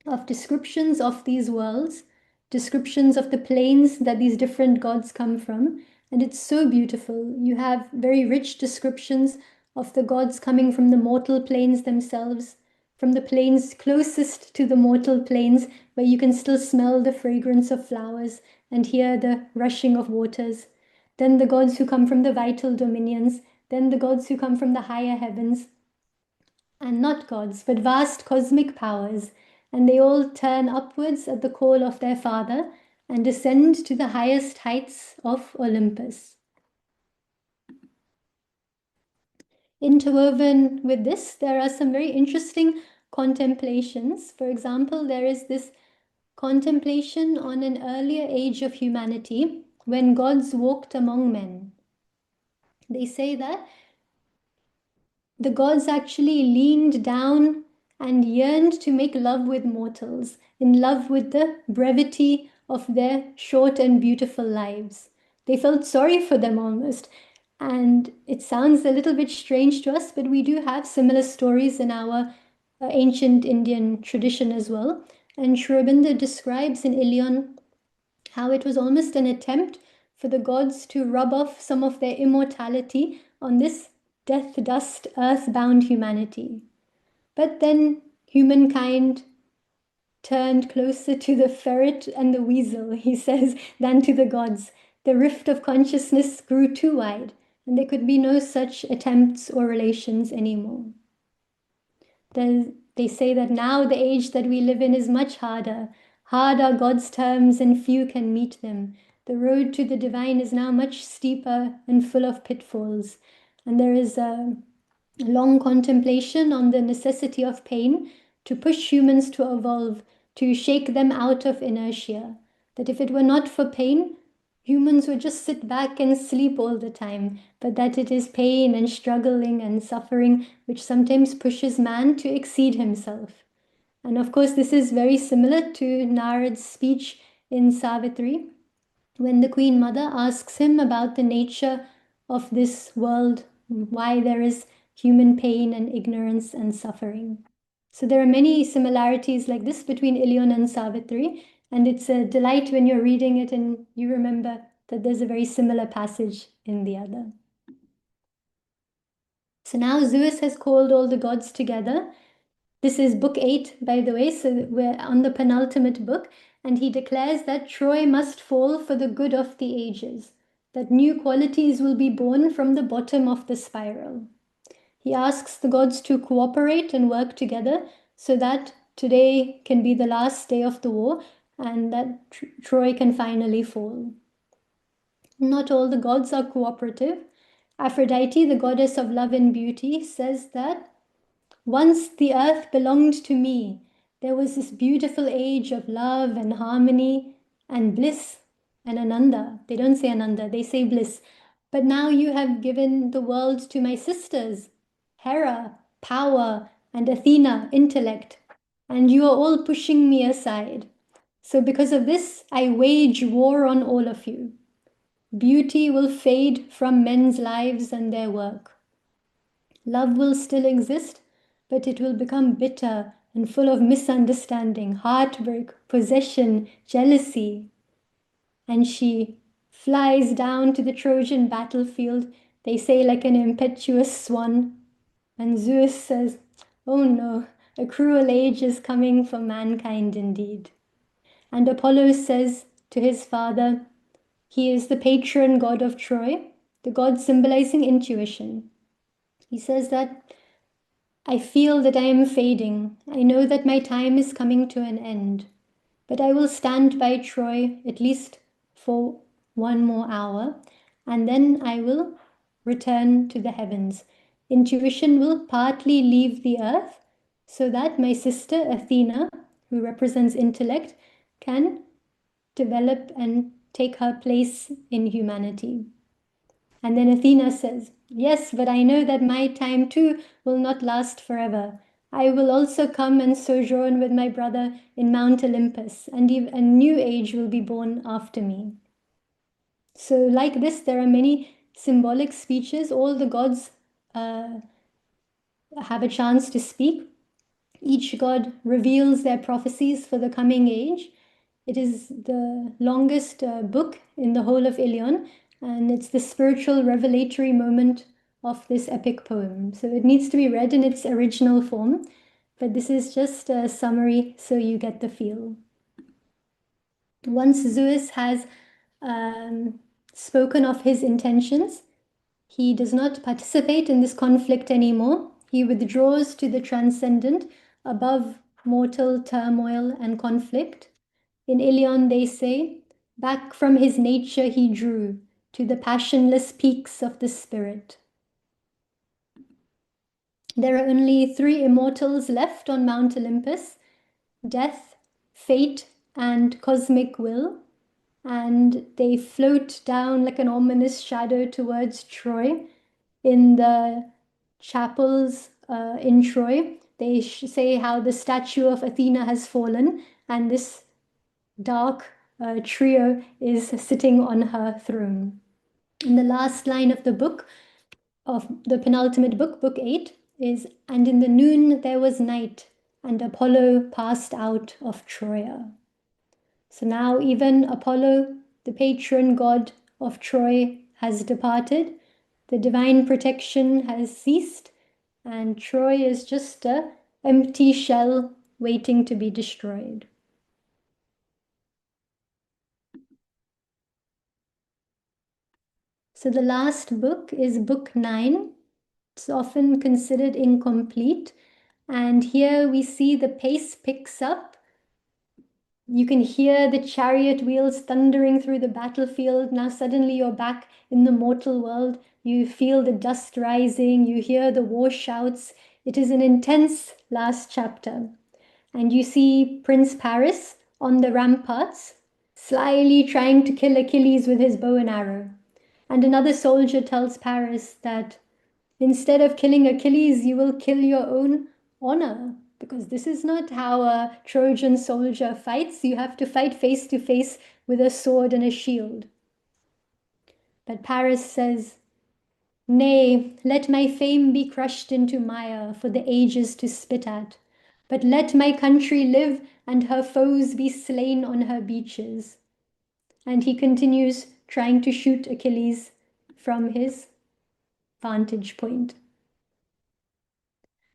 of descriptions of these worlds, descriptions of the planes that these different gods come from. And it's so beautiful. You have very rich descriptions of the gods coming from the mortal planes themselves, from the planes closest to the mortal planes, where you can still smell the fragrance of flowers and hear the rushing of waters. Then the gods who come from the vital dominions, then the gods who come from the higher heavens, and not gods, but vast cosmic powers, and they all turn upwards at the call of their father and descend to the highest heights of Olympus. Interwoven with this, there are some very interesting contemplations. For example, there is this contemplation on an earlier age of humanity when gods walked among men. They say that the gods actually leaned down and yearned to make love with mortals, in love with the brevity of their short and beautiful lives. They felt sorry for them almost. And it sounds a little bit strange to us, but we do have similar stories in our ancient Indian tradition as well. And Sri Aurobindo describes in Ilion how it was almost an attempt for the gods to rub off some of their immortality on this death dust, earthbound humanity. But then humankind turned closer to the ferret and the weasel, he says, than to the gods. The rift of consciousness grew too wide, and there could be no such attempts or relations anymore. They say that now the age that we live in is much harder. Hard are God's terms, and few can meet them. The road to the divine is now much steeper and full of pitfalls. And there is a long contemplation on the necessity of pain to push humans to evolve, to shake them out of inertia. That if it were not for pain, humans would just sit back and sleep all the time, but that it is pain and struggling and suffering which sometimes pushes man to exceed himself. And of course, this is very similar to Narad's speech in Savitri, when the Queen Mother asks him about the nature of this world, why there is human pain and ignorance and suffering. So there are many similarities like this between Ilion and Savitri, and it's a delight when you're reading it and you remember that there's a very similar passage in the other. So now Zeus has called all the gods together. This is book 8, by the way, so we're on the penultimate book, and he declares that Troy must fall for the good of the ages, that new qualities will be born from the bottom of the spiral. He asks the gods to cooperate and work together so that today can be the last day of the war and that Troy can finally fall. Not all the gods are cooperative. Aphrodite, the goddess of love and beauty, says that Once the earth belonged to me. There was this beautiful age of love and harmony and bliss and Ananda. They don't say Ananda, they say bliss. But now you have given the world to my sisters, Hera, power, and Athena, intellect, and you are all pushing me aside. So because of this, I wage war on all of you. Beauty will fade from men's lives and their work. Love will still exist, but it will become bitter and full of misunderstanding, heartbreak, possession, jealousy. And she flies down to the Trojan battlefield, they say like an impetuous swan. And Zeus says, "Oh no, a cruel age is coming for mankind indeed." And Apollo says to his father, he is the patron god of Troy, the god symbolizing intuition. He says that I feel that I am fading. I know that my time is coming to an end. But I will stand by Troy at least for one more hour, and then I will return to the heavens. Intuition will partly leave the earth so that my sister Athena, who represents intellect, can develop and take her place in humanity. And then Athena says, "Yes, but I know that my time too will not last forever. I will also come and sojourn with my brother in Mount Olympus, and a new age will be born after me." So like this, there are many symbolic speeches. All the gods have a chance to speak. Each god reveals their prophecies for the coming age. It is the longest book in the whole of Ilion, and it's the spiritual revelatory moment of this epic poem. So it needs to be read in its original form, but this is just a summary so you get the feel. Once Zeus has spoken of his intentions, he does not participate in this conflict anymore. He withdraws to the transcendent, above mortal turmoil and conflict. In Ilion, they say, back from his nature he drew to the passionless peaks of the spirit. There are only three immortals left on Mount Olympus: death, fate, and cosmic will. And they float down like an ominous shadow towards Troy. In the chapels in Troy, they say how the statue of Athena has fallen, and this dark trio is sitting on her throne. And the last line of the book, of the penultimate book, book 8, is, "And in the noon there was night, and Apollo passed out of Troia." So now even Apollo, the patron god of Troy, has departed. The divine protection has ceased, and Troy is just an empty shell waiting to be destroyed. So the last book is book 9. It's often considered incomplete. And here we see the pace picks up. You can hear the chariot wheels thundering through the battlefield. Now suddenly you're back in the mortal world. You feel the dust rising. You hear the war shouts. It is an intense last chapter. And you see Prince Paris on the ramparts, slyly trying to kill Achilles with his bow and arrow. And another soldier tells Paris that instead of killing Achilles, you will kill your own honor, because this is not how a Trojan soldier fights. You have to fight face to face with a sword and a shield. But Paris says, "Nay, let my fame be crushed into mire for the ages to spit at. But let my country live and her foes be slain on her beaches." And he continues trying to shoot Achilles from his vantage point.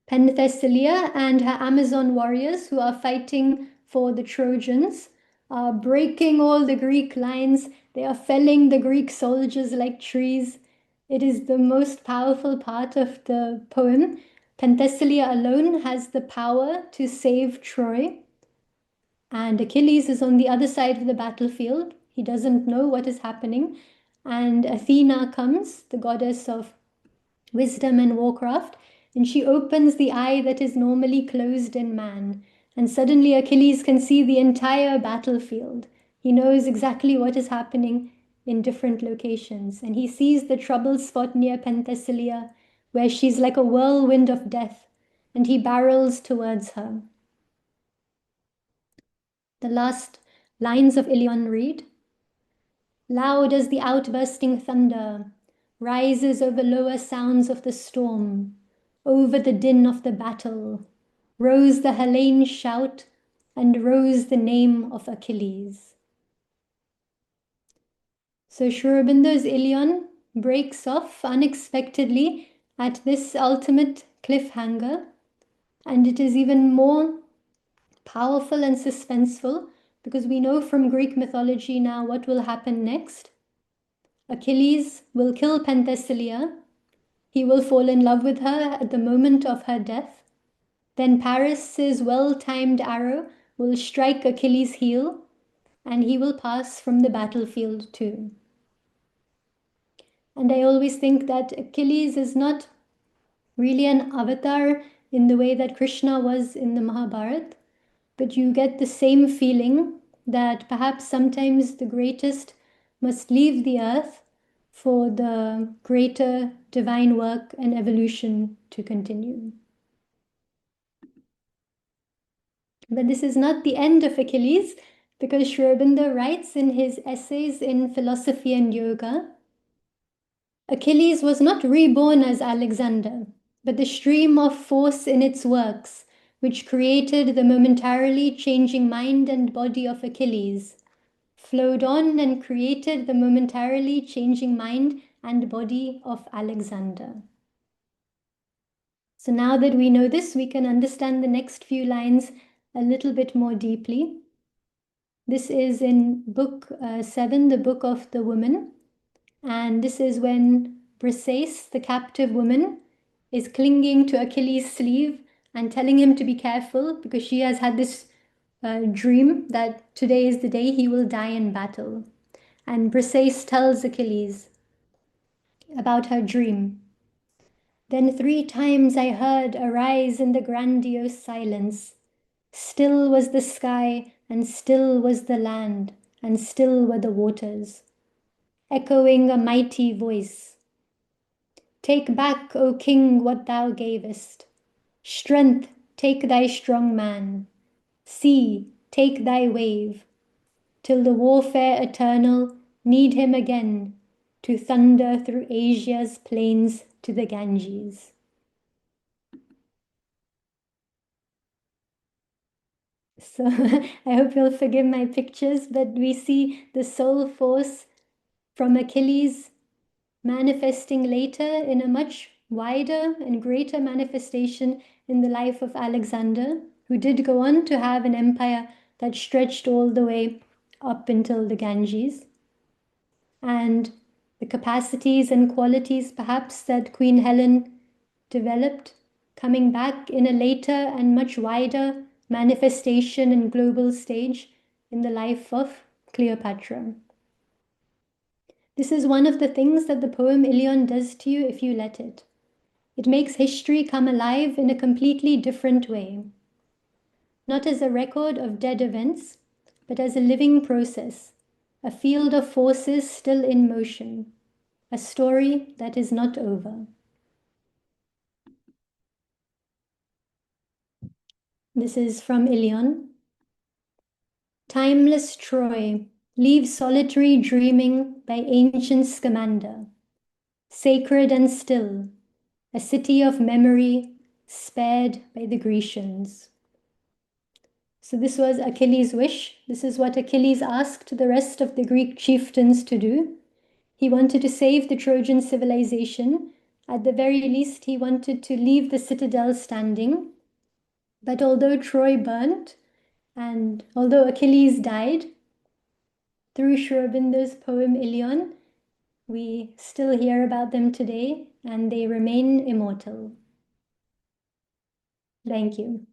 Penthesilea and her Amazon warriors, who are fighting for the Trojans, are breaking all the Greek lines. They are felling the Greek soldiers like trees. It is the most powerful part of the poem. Penthesilea alone has the power to save Troy. And Achilles is on the other side of the battlefield. He doesn't know what is happening. And Athena comes, the goddess of wisdom and warcraft, and she opens the eye that is normally closed in man, and suddenly Achilles can see the entire battlefield. He knows exactly what is happening in different locations, and he sees the trouble spot near Penthesilea, where she's like a whirlwind of death, and he barrels towards her. The last lines of Ilion read, "Loud as the outbursting thunder rises over lower sounds of the storm, over the din of the battle, rose the Hellene shout, and rose the name of Achilles." So Sri Aurobindo's Ilion breaks off unexpectedly at this ultimate cliffhanger, and it is even more powerful and suspenseful because we know from Greek mythology now what will happen next. Achilles will kill Penthesilea. He will fall in love with her at the moment of her death. Then Paris's well-timed arrow will strike Achilles' heel, and he will pass from the battlefield too. And I always think that Achilles is not really an avatar in the way that Krishna was in the Mahabharata, but you get the same feeling that perhaps sometimes the greatest must leave the earth for the greater divine work and evolution to continue. But this is not the end of Achilles, because Sri Aurobindo writes in his essays in philosophy and yoga, Achilles was not reborn as Alexander, but the stream of force in its works, which created the momentarily changing mind and body of Achilles, flowed on and created the momentarily changing mind and body of Alexander. So now that we know this, we can understand the next few lines a little bit more deeply. This is in book 7, the Book of the Woman. And this is when Briseis, the captive woman, is clinging to Achilles' sleeve and telling him to be careful because she has had this dream that today is the day he will die in battle. And Briseis tells Achilles about her dream. "Then 3 times I heard arise in the grandiose silence. Still was the sky, and still was the land, and still were the waters, echoing a mighty voice. Take back, O king, what thou gavest. Strength, take thy strong man. Sea, take thy wave, till the warfare eternal need him again to thunder through Asia's plains to the Ganges." So I hope you'll forgive my pictures, but we see the soul force from Achilles manifesting later in a much wider and greater manifestation in the life of Alexander, who did go on to have an empire that stretched all the way up until the Ganges. And the capacities and qualities perhaps that Queen Helen developed coming back in a later and much wider manifestation and global stage in the life of Cleopatra. This is one of the things that the poem Ilion does to you if you let it. It makes history come alive in a completely different way. Not as a record of dead events, but as a living process, a field of forces still in motion, a story that is not over. This is from Ilion. Timeless Troy, leave solitary dreaming by ancient Scamander, sacred and still, a city of memory spared by the Grecians. So this was Achilles' wish. This is what Achilles asked the rest of the Greek chieftains to do. He wanted to save the Trojan civilization. At the very least, he wanted to leave the citadel standing. But although Troy burnt, and although Achilles died, through Sri Aurobindo's poem Ilion, we still hear about them today, and they remain immortal. Thank you.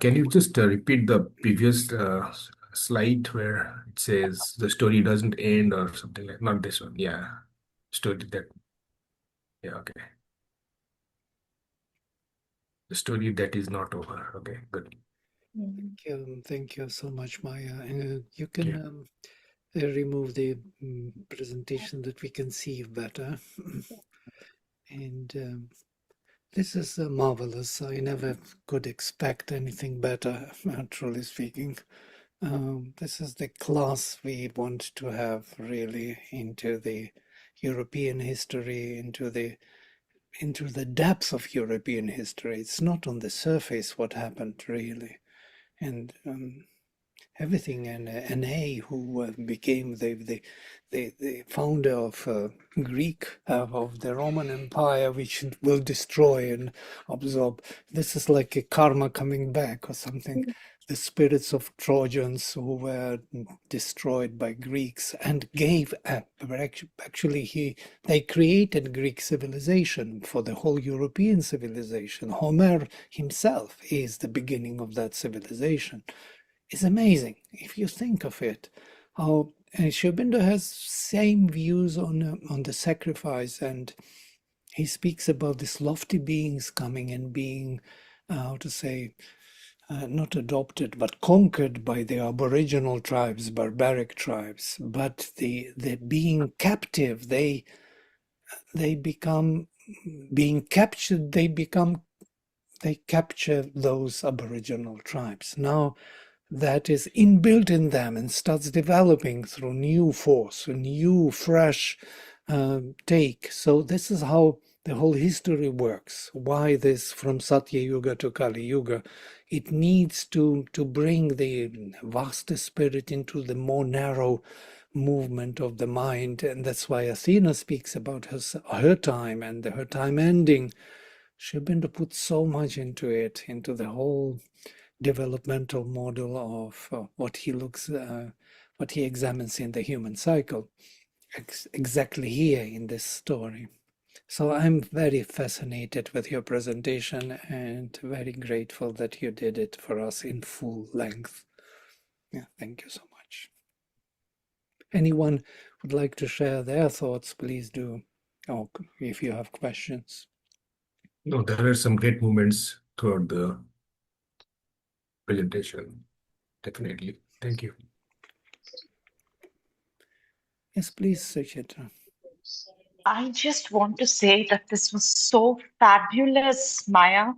Can you just repeat the previous slide where it says the story doesn't end or something like not this one? Yeah, story that. Yeah, okay. The story that is not over. Okay, good. Thank you so much, Maya. You Yeah. can remove the presentation that we can see better. And this is marvelous. I never could expect anything better, truly speaking. This is the class we want to have really into the European history, into the depths of European history. It's not on the surface what happened really. And everything. And Na, who became the founder of Greek of the Roman Empire, which will destroy and absorb. This is like a karma coming back or something. The spirits of Trojans who were destroyed by Greeks and gave actually they created Greek civilization for the whole European civilization. Homer himself is the beginning of that civilization. It's amazing if you think of it. How Sri Aurobindo has same views on the sacrifice, and he speaks about these lofty beings coming and being, how to say, not adopted but conquered by the Aboriginal tribes, barbaric tribes. But the being captive, they become being captured. They capture those Aboriginal tribes. Now that is inbuilt in them and starts developing through new force, a new, fresh take. So this is how the whole history works. Why this from Satya Yuga to Kali Yuga? It needs to bring the vast spirit into the more narrow movement of the mind, and that's why Athena speaks about her time and her time ending. Sri Aurobindo put so much into it, into the whole developmental model of what he examines in the human cycle, exactly here in this story. So I'm very fascinated with your presentation and very grateful that you did it for us in full length. Yeah, thank you so much. Anyone would like to share their thoughts, please do. Or if you have questions. No, there are some great moments throughout the presentation. Definitely. Thank you. Yes, please, Suchitra. I just want to say that this was so fabulous, Maya.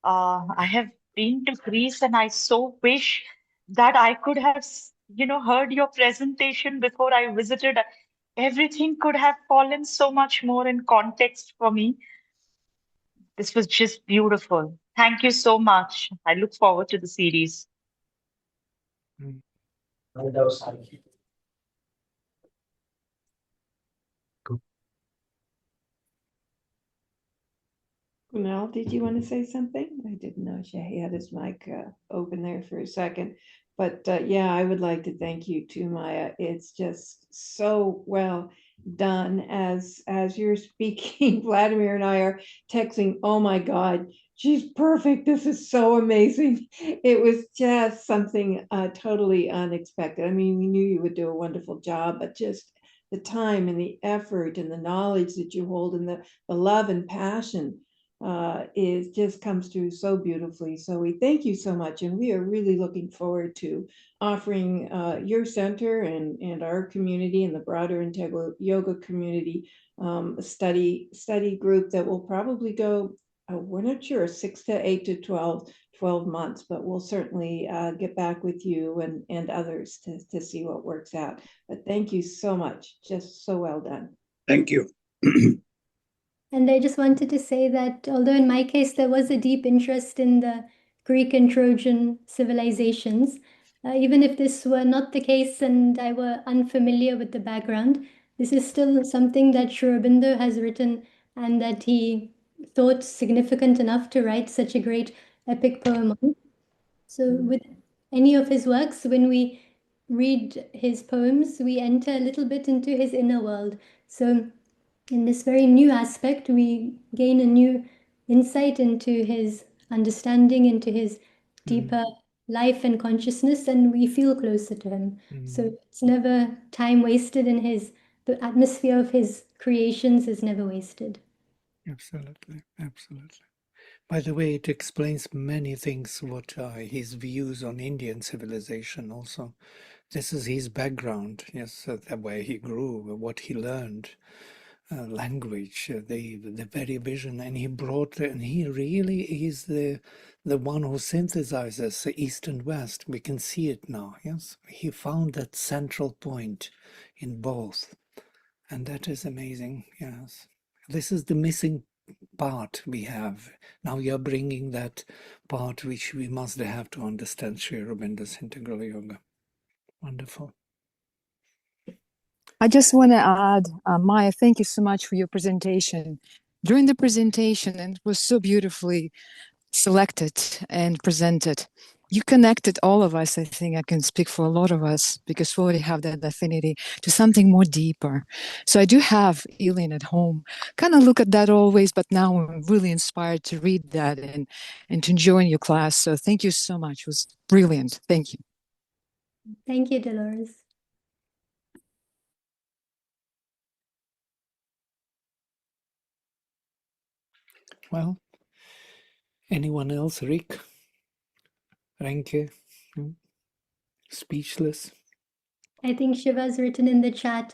I have been to Greece and I so wish that I could have, heard your presentation before I visited. Everything could have fallen so much more in context for me. This was just beautiful. Thank you so much. I look forward to the series. Mm. Kunal, did you want to say something? I didn't know he had his mic open there for a second. But yeah, I would like to thank you too, Maya. It's just so well done. As you're speaking, Vladimir and I are texting, oh my God, she's perfect. This is so amazing. It was just something totally unexpected. I mean, we knew you would do a wonderful job, but just the time and the effort and the knowledge that you hold and the love and passion is just comes through so beautifully. So we thank you so much, and we are really looking forward to offering your center and our community and the broader Integral Yoga community a study group that will probably go. We're not sure, 6 to 8 to 12 months, but we'll certainly get back with you and others to see what works out. But thank you so much. Just so well done. Thank you. And I just wanted to say that although in my case there was a deep interest in the Greek and Trojan civilizations, even if this were not the case and I were unfamiliar with the background, this is still something that Sri Aurobindo has written and that he thought significant enough to write such a great epic poem on. So with any of his works, when we read his poems, we enter a little bit into his inner world. So in this very new aspect, we gain a new insight into his understanding, into his deeper life and consciousness, and we feel closer to him. So it's never time wasted in the atmosphere of his creations is never wasted. Absolutely, absolutely. By the way, it explains many things, what his views on Indian civilization also. This is his background, yes, where he grew, what he learned, language, the very vision, and he brought, and he really is the one who synthesizes East and West. We can see it now, yes. He found that central point in both, and that is amazing, yes. This is the missing part we have. Now you're bringing that part which we must have to understand Sri Aurobindo's integral yoga. Wonderful. I just want to add, Maya, thank you so much for your presentation. During the presentation, and it was so beautifully selected and presented, you connected all of us. I think I can speak for a lot of us because we already have that affinity to something more deeper. So I do have Ilion at home. Kind of look at that always, but now I'm really inspired to read that and to join your class. So thank you so much. It was brilliant. Thank you. Thank you, Dolores. Well, anyone else? Rick? Renke? Speechless? I think Shiva's written in the chat,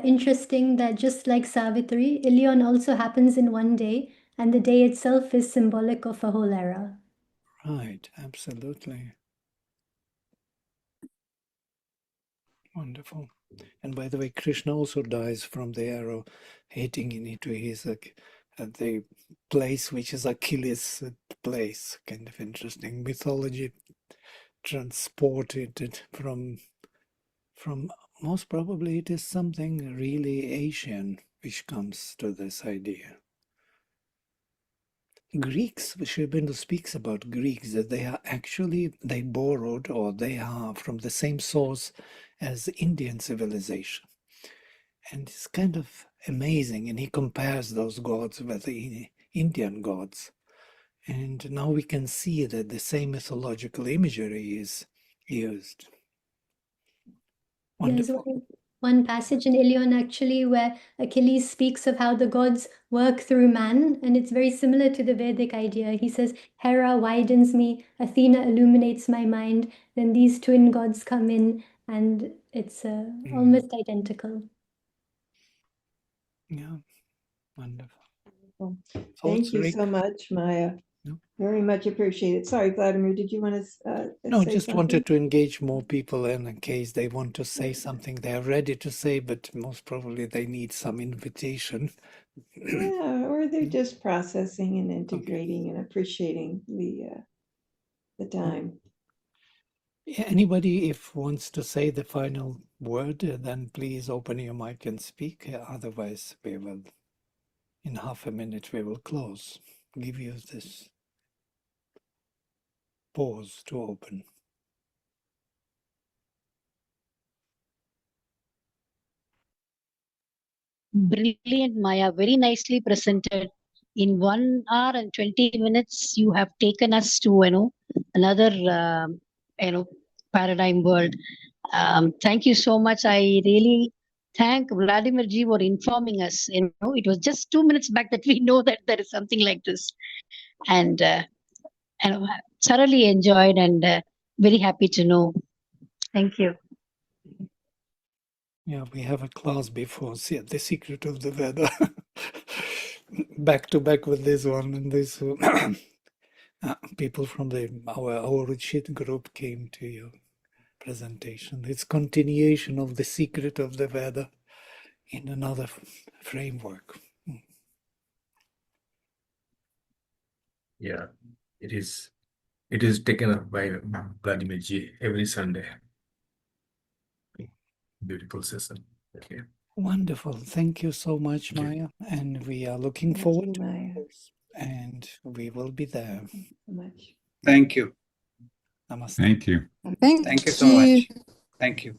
interesting that just like Savitri, Ilion also happens in one day, and the day itself is symbolic of a whole era. Right, absolutely. Wonderful. And by the way, Krishna also dies from the arrow hitting into his the place which is Achilles' place. Kind of interesting mythology transported it from most probably it is something really Asian which comes to this idea. Greeks, Sri Aurobindo speaks about Greeks, that they borrowed or they are from the same source as Indian civilization. And it's kind of amazing, and he compares those gods with the Indian gods. And now we can see that the same mythological imagery is used. Wonderful. There's one passage in Ilion actually where Achilles speaks of how the gods work through man, and it's very similar to the Vedic idea. He says, Hera widens me, Athena illuminates my mind, then these twin gods come in, and it's almost identical. Yeah, wonderful. Well, Thoughts, thank you Rick? so much, Maya. No? Very much appreciated. Sorry, Vladimir, did you want to No, say just something? wanted to engage more people in case they want to say something they're ready to say, but most probably they need some invitation. Yeah, or they're just processing and integrating and appreciating the time. Yeah, anybody, if wants to say the final word, then please open your mic and speak. Otherwise, we will, in half a minute, we will close. Give you this pause to open. Brilliant, Maya. Very nicely presented. In 1 hour and 20 minutes, you have taken us to another paradigm world. Thank you so much. I really thank Vladimir ji for informing us. It was just 2 minutes back that we know that there is something like this, and thoroughly enjoyed and very happy to know. Thank you. Yeah, we have a class before, see, The Secret of the Veda. Back to back with this one, and this people from our retreat group came to your presentation. It's continuation of The Secret of the Veda in another framework. Yeah, it is taken up by Vladimir G every Sunday. Beautiful session. Okay. Wonderful. Thank you so much, Maya. And we are looking Thank forward you, to Maya. this. And we will be there. Thank you so much. Thank you. Namaste. Thank you. Thank Thank you so much. Thank you.